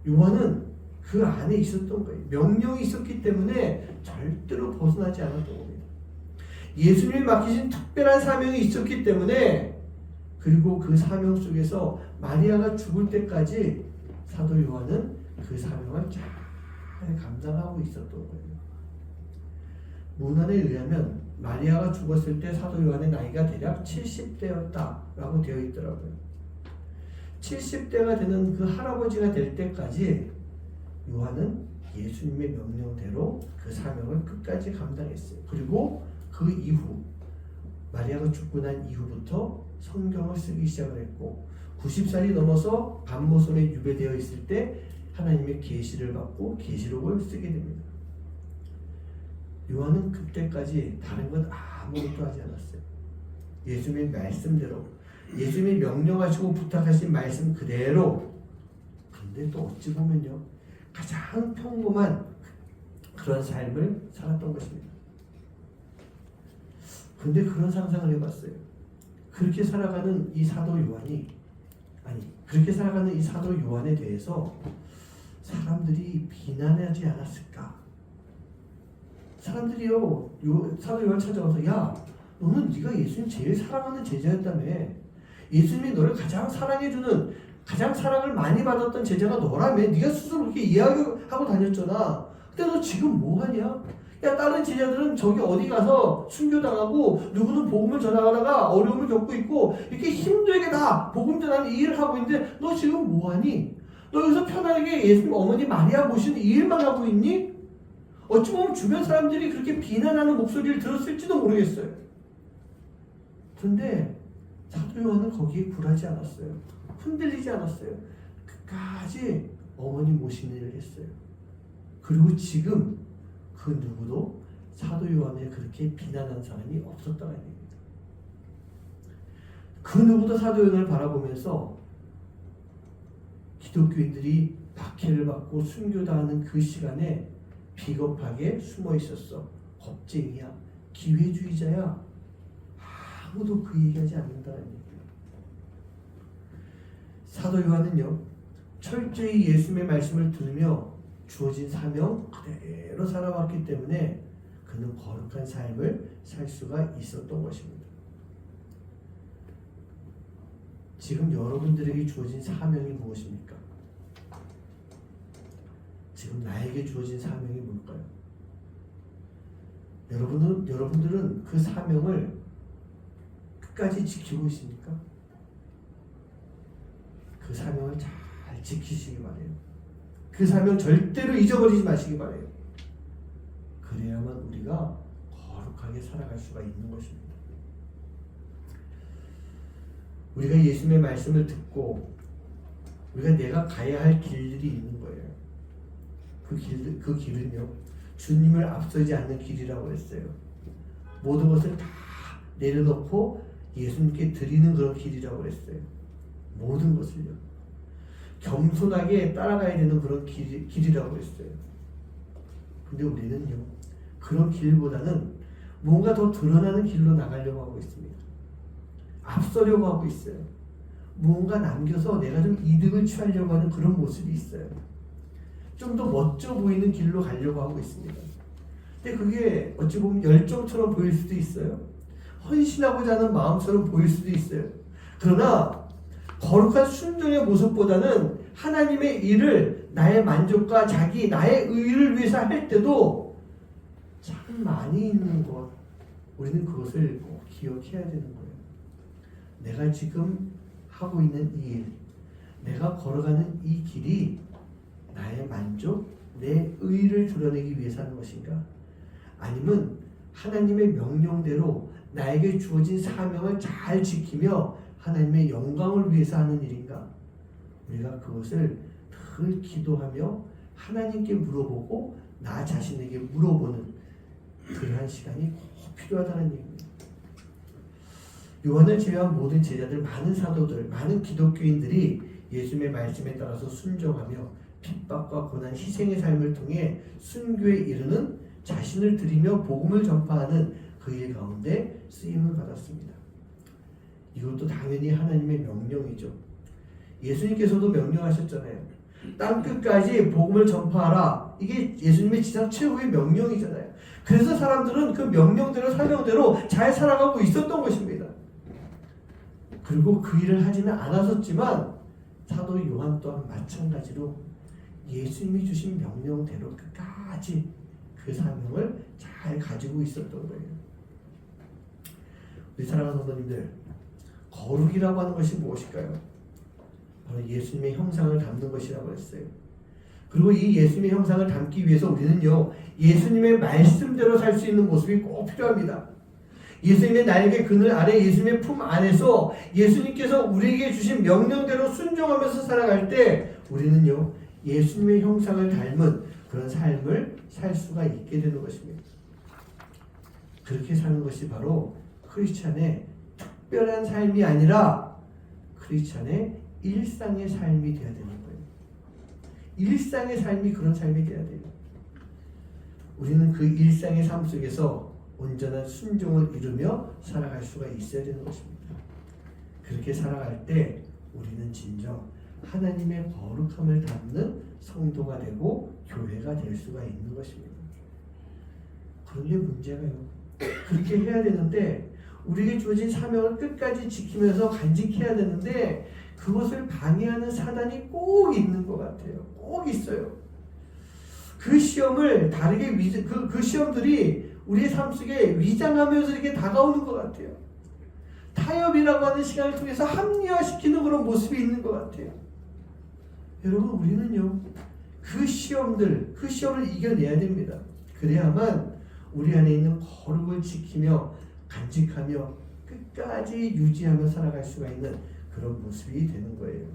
요한은 그 안에 있었던 거예요. 명령이 있었기 때문에 절대로 벗어나지 않았던 겁니다. 예수님이 맡기신 특별한 사명이 있었기 때문에, 그리고 그 사명 속에서 마리아가 죽을 때까지 사도 요한은 그 사명을 잘 감당하고 있었던 거예요. 문헌에 의하면 마리아가 죽었을 때 사도 요한의 나이가 대략 70대였다라고 되어 있더라고요. 70대가 되는 그 할아버지가 될 때까지 요한은 예수님의 명령대로 그 사명을 끝까지 감당했어요. 그리고 그 이후 마리아가 죽고 난 이후부터 성경을 쓰기 시작을 했고, 90살이 넘어서 반모섬에 유배되어 있을 때 하나님의 계시를 받고 계시록을 쓰게 됩니다. 요한은 그때까지 다른 것 아무것도 하지 않았어요. 예수님의 말씀대로, 예수님이 명령하시고 부탁하신 말씀 그대로. 근데 또 어찌 보면요, 가장 평범한 그런 삶을 살았던 것입니다. 근데 그런 상상을 해봤어요. 그렇게 살아가는 이 사도 요한이, 그렇게 살아가는 이 사도 요한에 대해서 사람들이 비난하지 않았을까? 사람들이요, 사도 요한 찾아와서, 야, 너는 네가 예수님 제일 사랑하는 제자였다며. 예수님이 너를 가장 사랑해주는, 가장 사랑을 많이 받았던 제자가 너라며. 네가 스스로 그렇게 이야기하고 다녔잖아. 근데 너 지금 뭐하냐? 야, 다른 제자들은 저기 어디 가서 순교당하고, 누구는 복음을 전하다가 어려움을 겪고 있고, 이렇게 힘들게 다 복음 전하는 이 일을 하고 있는데 너 지금 뭐하니? 너 여기서 편하게 예수님 어머니 마리아 모시는 이 일만 하고 있니? 어찌 보면 주변 사람들이 그렇게 비난하는 목소리를 들었을지도 모르겠어요. 그런데 사도 요한은 거기에 굴하지 않았어요. 흔들리지 않았어요. 끝까지 어머니 모시는 일을 했어요. 그리고 지금 그 누구도 사도 요한을 그렇게 비난한 사람이 없었다는 얘기입니다. 그 누구도 사도 요한을 바라보면서 기독교인들이 박해를 받고 순교당하는 그 시간에 비겁하게 숨어 있었어. 겁쟁이야. 기회주의자야. 아무도 그 얘기하지 않는다는 얘기예요. 사도 요한은요, 철저히 예수님의 말씀을 들으며 주어진 사명 그대로 살아왔기 때문에 그는 거룩한 삶을 살 수가 있었던 것입니다. 지금 여러분들에게 주어진 사명이 무엇입니까? 지금 나에게 주어진 사명이 뭘까요? 여러분들은 그 사명을 끝까지 지키고 있습니까? 그 사명을 잘 지키시기 바래요. 그 사명 절대로 잊어버리지 마시기 바래요. 그래야만 우리가 거룩하게 살아갈 수가 있는 것입니다. 우리가 예수님의 말씀을 듣고 우리가 내가 가야 할 길들이 있는 거예요. 그 길은요, 주님을 앞서지 않는 길이라고 했어요. 모든 것을 다 내려놓고 예수님께 드리는 그런 길이라고 했어요. 모든 것을요. 겸손하게 따라가야 되는 그런 길이라고 했어요. 근데 우리는요, 그런 길보다는 뭔가 더 드러나는 길로 나가려고 하고 있습니다. 앞서려고 하고 있어요. 뭔가 남겨서 내가 좀 이득을 취하려고 하는 그런 모습이 있어요. 좀 더 멋져 보이는 길로 가려고 하고 있습니다. 근데 그게 어찌 보면 열정처럼 보일 수도 있어요. 헌신하고자 하는 마음처럼 보일 수도 있어요. 그러나 거룩한 순종의 모습보다는 하나님의 일을 나의 만족과 나의 의를 위해서 할 때도 참 많이 있는 것, 우리는 그것을 꼭 기억해야 되는 거예요. 내가 지금 하고 있는 이 일, 내가 걸어가는 이 길이 나의 만족, 내 의를 드러내기 위해서 하는 것인가? 아니면 하나님의 명령대로 나에게 주어진 사명을 잘 지키며 하나님의 영광을 위해서 하는 일인가? 우리가 그것을 늘 기도하며 하나님께 물어보고 나 자신에게 물어보는 그러한 시간이 꼭 필요하다는 얘기입니다. 요한을 제외한 모든 제자들, 많은 사도들, 많은 기독교인들이 예수님의 말씀에 따라서 순종하며 핍박과 고난, 희생의 삶을 통해 순교에 이르는 자신을 드리며 복음을 전파하는 그 일 가운데 쓰임을 받았습니다. 이것도 당연히 하나님의 명령이죠. 예수님께서도 명령하셨잖아요. 땅 끝까지 복음을 전파하라. 이게 예수님의 지상 최후의 명령이잖아요. 그래서 사람들은 그 명령대로 사명대로 잘 살아가고 있었던 것입니다. 그리고 그 일을 하지는 않았었지만 사도 요한 또한 마찬가지로 예수님이 주신 명령대로 끝까지 그 사명을 잘 가지고 있었던 거예요. 우리 사랑하는 성도님들, 거룩이라고 하는 것이 무엇일까요? 바로 예수님의 형상을 담는 것이라고 했어요. 그리고 이 예수님의 형상을 담기 위해서 우리는요, 예수님의 말씀대로 살 수 있는 모습이 꼭 필요합니다. 예수님의 날개 그늘 아래, 예수님의 품 안에서 예수님께서 우리에게 주신 명령대로 순종하면서 살아갈 때 우리는요, 예수님의 형상을 닮은 그런 삶을 살 수가 있게 되는 것입니다. 그렇게 사는 것이 바로 크리스찬의 특별한 삶이 아니라 크리스찬의 일상의 삶이 되어야 되는 거예요. 일상의 삶이 그런 삶이 되어야 돼요. 우리는 그 일상의 삶 속에서 온전한 순종을 이루며 살아갈 수가 있어야 되는 것입니다. 그렇게 살아갈 때 우리는 진정 하나님의 거룩함을 담는 성도가 되고 교회가 될 수가 있는 것입니다. 그런데 문제가요, 그렇게 해야 되는데 우리에게 주어진 사명을 끝까지 지키면서 간직해야 되는데 그것을 방해하는 사단이 꼭 있는 것 같아요. 꼭 있어요. 그 시험을 다르게 그 시험들이 우리의 삶 속에 위장하면서 이렇게 다가오는 것 같아요. 타협이라고 하는 시간을 통해서 합리화시키는 그런 모습이 있는 것 같아요. 여러분, 우리는요, 그 시험을 이겨내야 됩니다. 그래야만 우리 안에 있는 거룩을 지키며 간직하며 끝까지 유지하며 살아갈 수가 있는 그런 모습이 되는 거예요.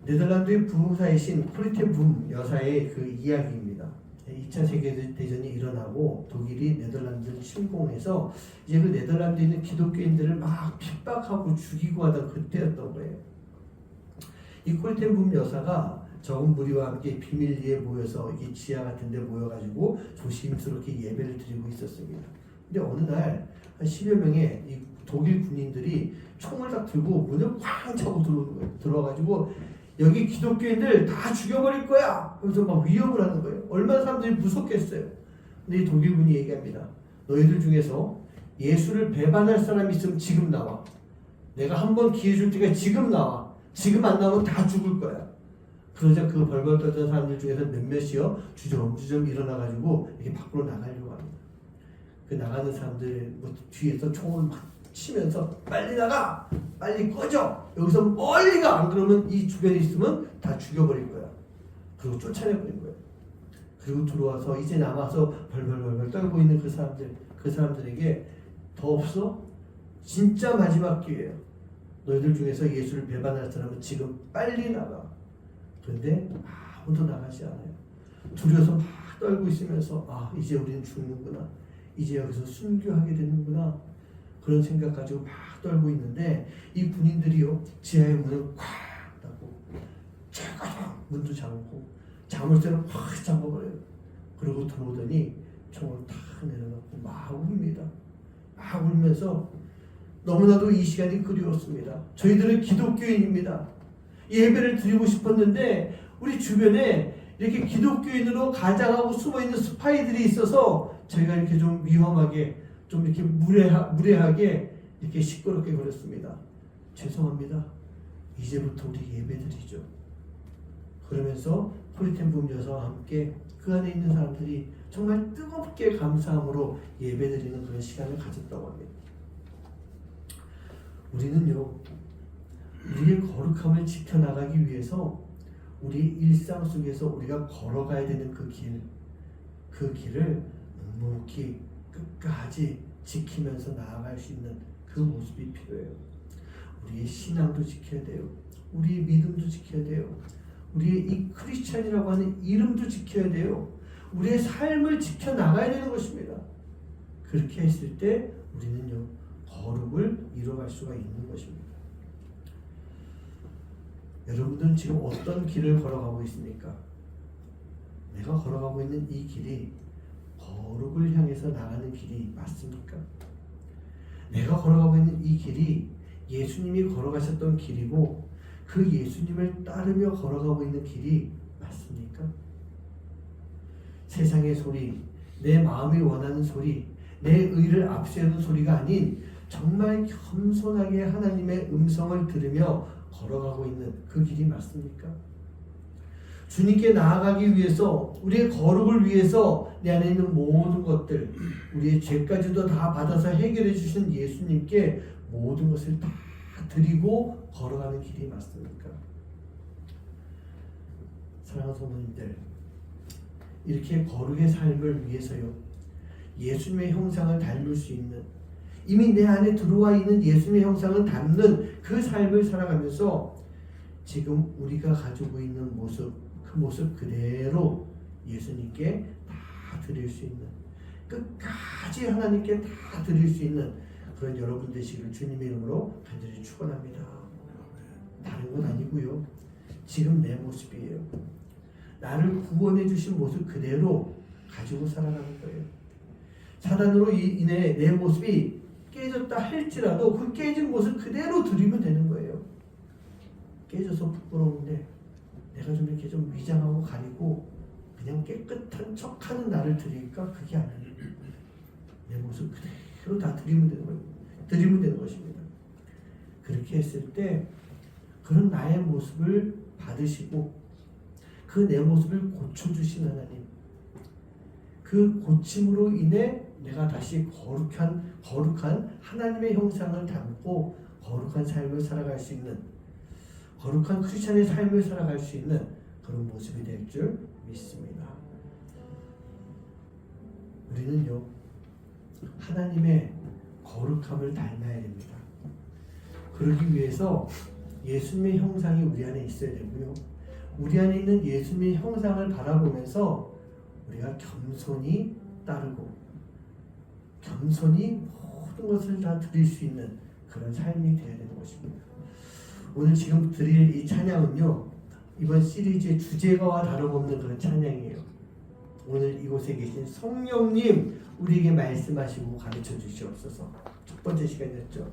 네덜란드의 부흥사이신 코리테 붐 여사의 그 이야기입니다. 2차 세계대전이 일어나고 독일이 네덜란드를 침공해서 이제 그 네덜란드에 있는 기독교인들을 막 핍박하고 죽이고 하던 그때였던 거예요. 이 코리테 붐 여사가 적은 무리와 함께 비밀리에 모여서 이게 지하 같은 데 모여가지고 조심스럽게 예배를 드리고 있었습니다. 근데 어느 날 한 10여 명의 이 독일 군인들이 총을 딱 들고 문을 쾅 차고 들어오는 거예요. 들어와가지고 여기 기독교인들 다 죽여버릴 거야! 그래서 막 위협을 하는 거예요. 얼마나 사람들이 무섭겠어요. 근데 이 독일군이 얘기합니다. 너희들 중에서 예수를 배반할 사람이 있으면 지금 나와. 내가 한 번 기회 줄 테니까 지금 나와. 지금 안 나오면 다 죽을 거야. 그러자 그 벌벌 떨던 사람들 중에서 몇몇이요 주저주저 일어나가지고 이렇게 밖으로 나가려고 합니다. 그 나가는 사람들 뒤에서 총을 막 치면서 빨리 나가! 빨리 꺼져! 여기서 멀리 가! 안 그러면 이 주변에 있으면 다 죽여버릴 거야. 그리고 쫓아내버린 거예요. 그리고 들어와서 이제 남아서 벌벌 떨고 있는 그 사람들에게 더 없어? 진짜 마지막 기회예요. 너희들 중에서 예수를 배반할 사람은 지금 빨리 나가. 그런데 아무도 나가지 않아요. 두려워서 막 떨고 있으면서 이제 우리는 죽는구나. 이제 여기서 순교하게 되는구나. 그런 생각 가지고 막 떨고 있는데 이 군인들이요 지하의 문을 콱 닫고 쫙 문도 잠고 자물쇠를 확 잠궈버려요. 그리고 들어오더니 총을 탁 내려놓고 막 웁니다. 막 울면서 너무나도 이 시간이 그리웠습니다. 저희들은 기독교인입니다. 예배를 드리고 싶었는데 우리 주변에 이렇게 기독교인으로 가장하고 숨어있는 스파이들이 있어서 저희가 이렇게 좀 위험하게 좀 이렇게 무례하게 이렇게 시끄럽게 그랬습니다. 죄송합니다. 이제부터 우리 예배드리죠. 그러면서 코리테 붐 여사와 함께 그 안에 있는 사람들이 정말 뜨겁게 감사함으로 예배드리는 그런 시간을 가졌다고 합니다. 우리는요, 우리의 거룩함을 지켜나가기 위해서 우리 일상 속에서 우리가 걸어가야 되는 그 길을 묵묵히 끝까지 지키면서 나아갈 수 있는 그 모습이 필요해요. 우리의 신앙도 지켜야 돼요. 우리의 믿음도 지켜야 돼요. 우리의 이 크리스찬이라고 하는 이름도 지켜야 돼요. 우리의 삶을 지켜나가야 되는 것입니다. 그렇게 했을 때 우리는요 거룩을 이뤄갈 수가 있는 것입니다. 여러분들은 지금 어떤 길을 걸어가고 있습니까? 내가 걸어가고 있는 이 길이 거룩을 향해서 나가는 길이 맞습니까? 내가 걸어가고 있는 이 길이 예수님이 걸어가셨던 길이고 그 예수님을 따르며 걸어가고 있는 길이 맞습니까? 세상의 소리, 내 마음이 원하는 소리, 내 의를 앞세우는 소리가 아닌 정말 겸손하게 하나님의 음성을 들으며 걸어가고 있는 그 길이 맞습니까? 주님께 나아가기 위해서, 우리의 거룩을 위해서 내 안에 있는 모든 것들, 우리의 죄까지도 다 받아서 해결해 주신 예수님께 모든 것을 다 드리고 걸어가는 길이 맞습니까? 사랑하는 성도님들, 이렇게 거룩의 삶을 위해서요, 예수님의 형상을 닮을 수 있는, 이미 내 안에 들어와 있는 예수님의 형상을 담는 그 삶을 살아가면서 지금 우리가 가지고 있는 모습, 그 모습 그대로 예수님께 다 드릴 수 있는, 끝까지 하나님께 다 드릴 수 있는 그런 여러분 되시기를 주님의 이름으로 간절히 축원합니다. 다른 건 아니고요, 지금 내 모습이에요. 나를 구원해 주신 모습 그대로 가지고 살아가는 거예요. 사단으로 인해 내 모습이 깨졌다 할지라도 그 깨진 모습 그대로 드리면 되는 거예요. 깨져서 부끄러운데 내가 좀 이렇게 좀 위장하고 가리고 그냥 깨끗한 척하는 나를 드릴까? 그게 아니에요. 내 모습 그대로 다 드리면 되는 거예요. 드리면 되는 것입니다. 그렇게 했을 때 그런 나의 모습을 받으시고 그 내 모습을 고쳐주신 하나님, 그 고침으로 인해 내가 다시 거룩한 하나님의 형상을 담고 거룩한 삶을 살아갈 수 있는, 거룩한 크리스찬의 삶을 살아갈 수 있는 그런 모습이 될 줄 믿습니다. 우리는요, 하나님의 거룩함을 닮아야 됩니다. 그러기 위해서 예수님의 형상이 우리 안에 있어야 되고요, 우리 안에 있는 예수님의 형상을 바라보면서 우리가 겸손히 따르고 겸손히 모든 것을 다 드릴 수 있는 그런 삶이 되어야 되는 것입니다. 오늘 지금 드릴 이 찬양은요, 이번 시리즈의 주제가와 다름없는 그런 찬양이에요. 오늘 이곳에 계신 성령님 우리에게 말씀하시고 가르쳐 주시옵소서. 첫 번째 시간이었죠.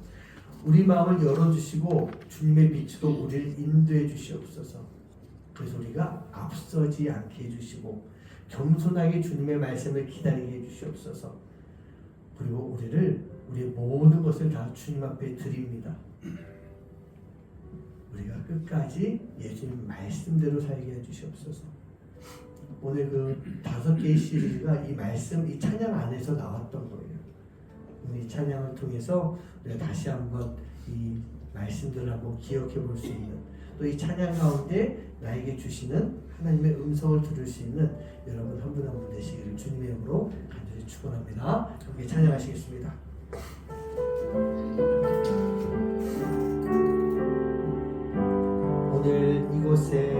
우리 마음을 열어주시고 주님의 빛으로 우리를 인도해 주시옵소서. 그래서 우리가 앞서지 않게 해주시고 겸손하게 주님의 말씀을 기다리게 해주시옵소서. 그리고 우리의 모든 것을 다 주님 앞에 드립니다. 우리가 끝까지 예수님 말씀대로 살게 해주시옵소서. 오늘 그 5개의 시리즈가 이 말씀, 이 찬양 안에서 나왔던 거예요. 오늘 이 찬양을 통해서 우리가 다시 한번 이 말씀들을 한번 기억해 볼 수 있는, 또 이 찬양 가운데 나에게 주시는 하나님의 음성을 들을 수 있는 여러분 한 분 한 분 되시기를 주님의 이름으로 간절히 축원합니다. 함께 찬양하시겠습니다. 오늘 이곳에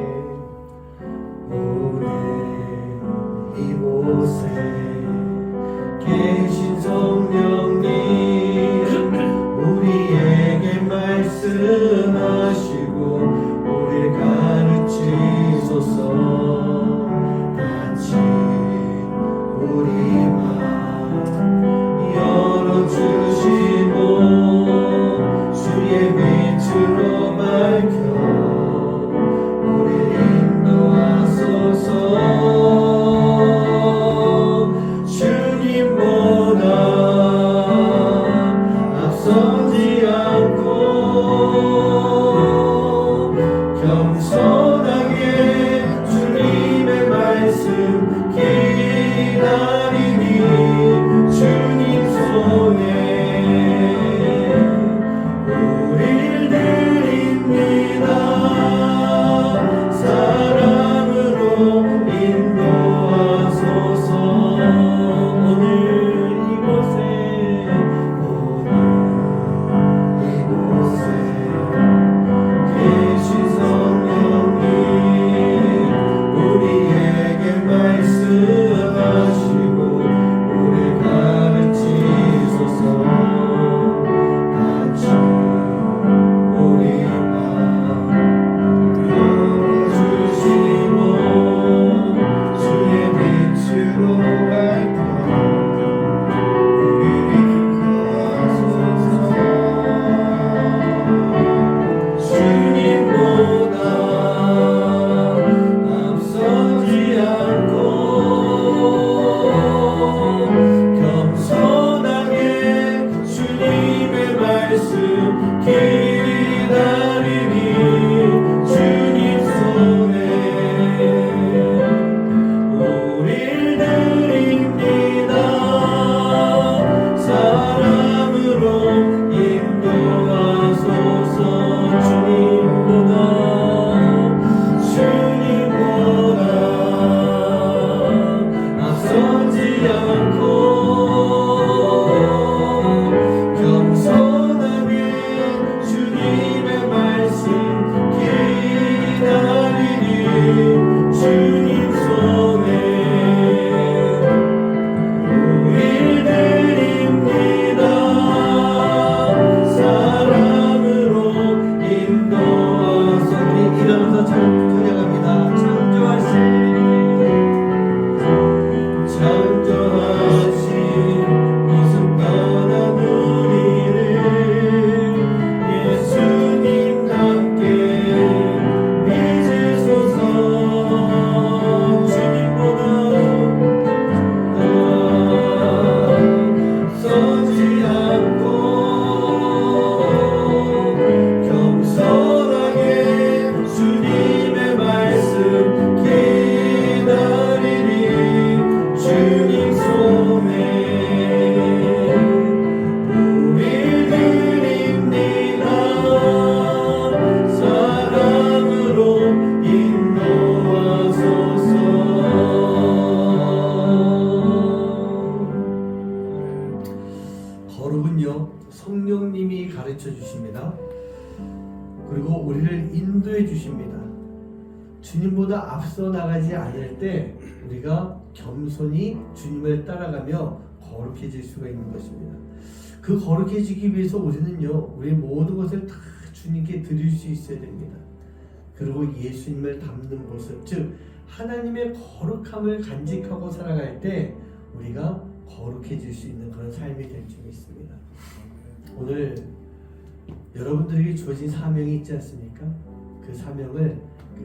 계신 성령님 우리에게 말씀하시고 우리를 가르치소서. 같이 우리 마음 열어주시고 거룩은요 성령님이 가르쳐 주십니다. 그리고 우리를 인도해 주십니다. 주님보다 앞서 나가지 않을 때 우리가 겸손히 주님을 따라가며 거룩해질 수가 있는 것입니다. 그 거룩해지기 위해서 우리는요 우리의 모든 것을 다 주님께 드릴 수 있어야 됩니다. 그리고 예수님을 닮는 모습, 즉 하나님의 거룩함을 간직하고 살아갈 때 우리가 거룩해질 수 있는 그런 삶이 될 줄 믿습니다. 오늘 여러분들에게 주어진 사명이 있지 않습니까? 그 사명을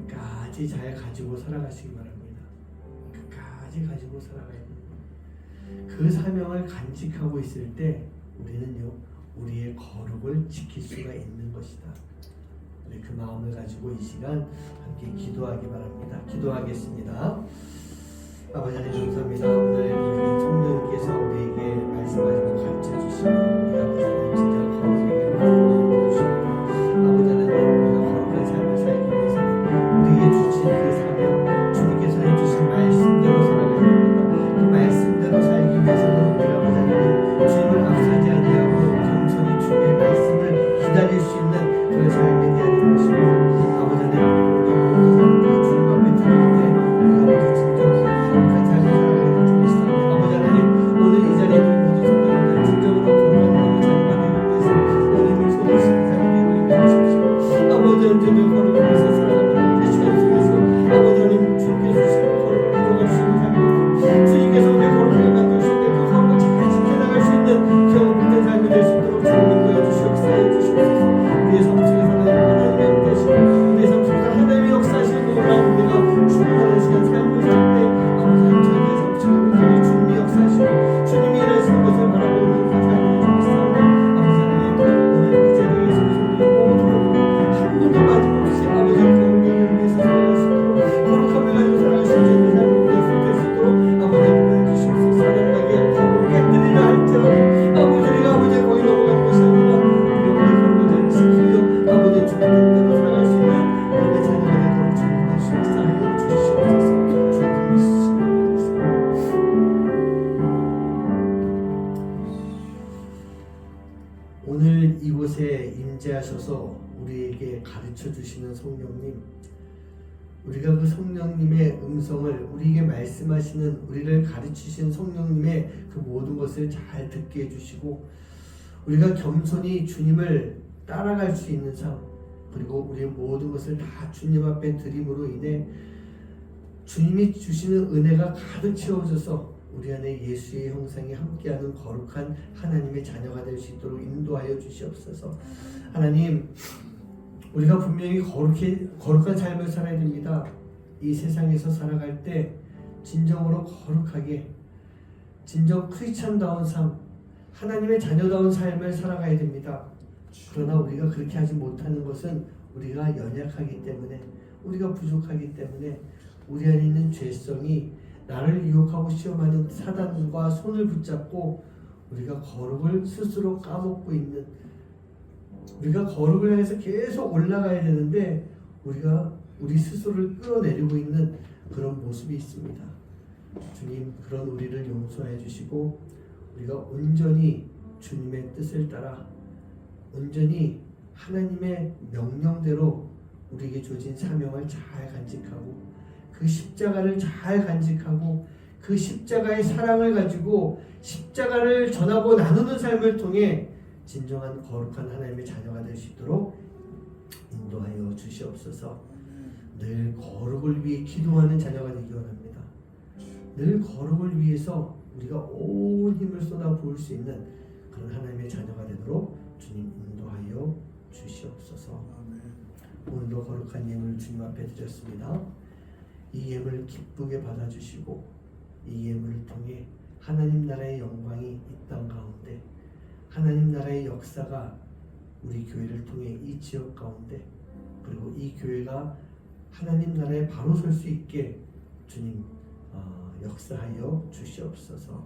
끝까지 잘 가지고 살아가시기 바랍니다. 끝까지 가지고 살아가야 됩니다. 그 사명을 간직하고 있을 때 우리는요 우리의 거룩을 지킬 수가 있는 것이다. 우리 그 마음을 가지고 이 시간 함께 기도하기 바랍니다. 기도하겠습니다. 아버지 하나님 감사합니다. 오늘 우리 성령께서 우리에게 말씀하시고 가르쳐 주시고 우리 아버지 하나님 진짜 거룩에게 보여주십니다. 아버지 하나님 우리가 거룩한 삶을 살기 위해서는 우리에게 주신 그 사명 주님께서 해주신 말씀대로 살아가야 됩니다. 그 말씀대로 살기 위해서는 우리가 아버지 하나님 주님을 앞서지 아니하고 겸손히 주님의 말씀을 기다릴 수 있는 그런 삶이 되어야 되는 것입니다. 아버지 하나님 우리 모든 사람들이 주님 앞에 드릴 때 우리가 아버지 진정으로 거룩한 삶을 살아가게 될 줄 믿습니다. 아버지 하나님 오늘 이 자리에 우리 모든 성도님들 진정으로 거룩한 하나님의 자녀가 되기 위해서 하나님을 소원하시는 삶이 되고 있게 하십시오. 아버지 언제든 거룩을 위해서 살아가는 이 시간 속에서 아버지 하나님 주님께서 주시는 거룩을 이루어갈 수 있는 삶입니다. 주님께서 우리 거룩하게 만드실 때 그 거룩을 잘 지켜나갈 수 있는 경험 있는 삶이 될 수 있도록 주님 인도해 주시옵소서. 주시옵소서. 우리의 삶 속에서 하나님의 역사시고 우리의 삶 속에서 하나님의 역사시고 놀라운 우리가 충만한 시간 삶을 살 때 아버지 하나님 저희의 삶 속에 온전히 주님이 역사시고 주님이 일하시는 것을 바라보는 그 삶을 주시옵소서. 아버지 하나님 오늘 이 자리에 계신 성도들 모두 한 분도 빠짐없이 아버지 거룩을 위해서 살아갈 수 있도록 거룩함을 가지고 살아갈 수 있는 삶을 될 수 있도록 아버지 하나님 주시옵소서. 사랑하게 거룩하게 드리려 할지라도 아버지 우리가 아버지 거기 넘어가는 것이 아니라 우리가 우리 거룩을 잘 지키며 아버지 주님 뜻대로 살아갈 수 있는 우리의 자녀가 되도록 주님의 식사하여 주시옵소서. 주님 믿으시옵소서. 오늘 이곳에 임재하셔서 우리에게 가르쳐 주시는 성령님, 우리가 그 성령님의 음성을 우리에게 말씀하시는 우리를 가르치신 성령님의 그 모든 것을 잘 듣게 해주시고 우리가 겸손히 주님을 따라갈 수 있는 삶, 그리고 우리의 모든 것을 다 주님 앞에 드림으로 인해 주님이 주시는 은혜가 가득 채워져서 우리 안에 예수의 형상이 함께하는 거룩한 하나님의 자녀가 될 수 있도록 인도하여 주시옵소서. 하나님 우리가 분명히 거룩한 삶을 살아야 됩니다. 이 세상에서 살아갈 때 진정으로 거룩하게 진정 크리스찬다운 삶, 하나님의 자녀다운 삶을 살아가야 됩니다. 그러나 우리가 그렇게 하지 못하는 것은 우리가 연약하기 때문에, 우리가 부족하기 때문에 우리 안에 있는 죄성이 나를 유혹하고 시험하는 사단과 손을 붙잡고 우리가 거룩을 스스로 까먹고 있는, 우리가 거룩을 향해서 계속 올라가야 되는데 우리가 우리 스스로를 끌어내리고 있는 그런 모습이 있습니다. 주님 그런 우리를 용서해 주시고 우리가 온전히 주님의 뜻을 따라 온전히 하나님의 명령대로 우리에게 주어진 사명을 잘 간직하고 그 십자가를 잘 간직하고 그 십자가의 사랑을 가지고 십자가를 전하고 나누는 삶을 통해 진정한 거룩한 하나님의 자녀가 될 수 있도록 인도하여 주시옵소서. 늘 거룩을 위해 기도하는 자녀가 되기 원합니다. 늘 거룩을 위해서 우리가 온 힘을 쏟아 부을 수 있는 그런 하나님의 자녀가 되도록 주님 인도하여 주시옵소서. 오늘도 거룩한 예물을 주님 앞에 드렸습니다. 이 예물을 기쁘게 받아주시고 이 예물을 통해 하나님 나라의 영광이 이 땅 가운데, 하나님 나라의 역사가 우리 교회를 통해 이 지역 가운데, 그리고 이 교회가 하나님 나라에 바로 설 수 있게 주님 역사하여 주시옵소서.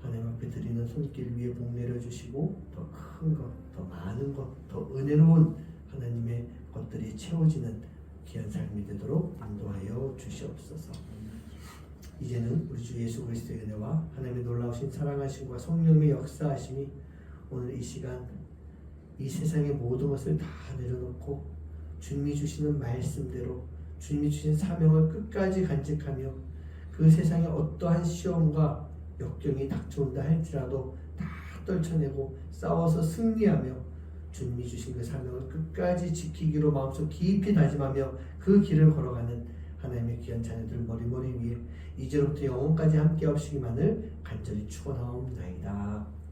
하나님 앞에 드리는 손길 위에 복 내려주시고 더 큰 것, 더 많은 것, 더 은혜로운 하나님의 것들이 채워지는 귀한 삶이 되도록 인도하여 주시옵소서. 이제는 우리 주 예수 그리스도의 은혜와 하나님의 놀라우신 사랑하심과 성령의 역사하심이 오늘 이 시간 이 세상의 모든 것을 다 내려놓고 주님이 주시는 말씀대로 주님이 주신 사명을 끝까지 간직하며 그 세상의 어떠한 시험과 역경이 닥쳐온다 할지라도 다 떨쳐내고 싸워서 승리하며 주님이 주신 그 사명을 끝까지 지키기로 마음속 깊이 다짐하며 그 길을 걸어가는 하나님의 귀한 자녀들 머리머리 위에 이제로부터 영원까지 함께 하시기만을 간절히 축원하옵나이다.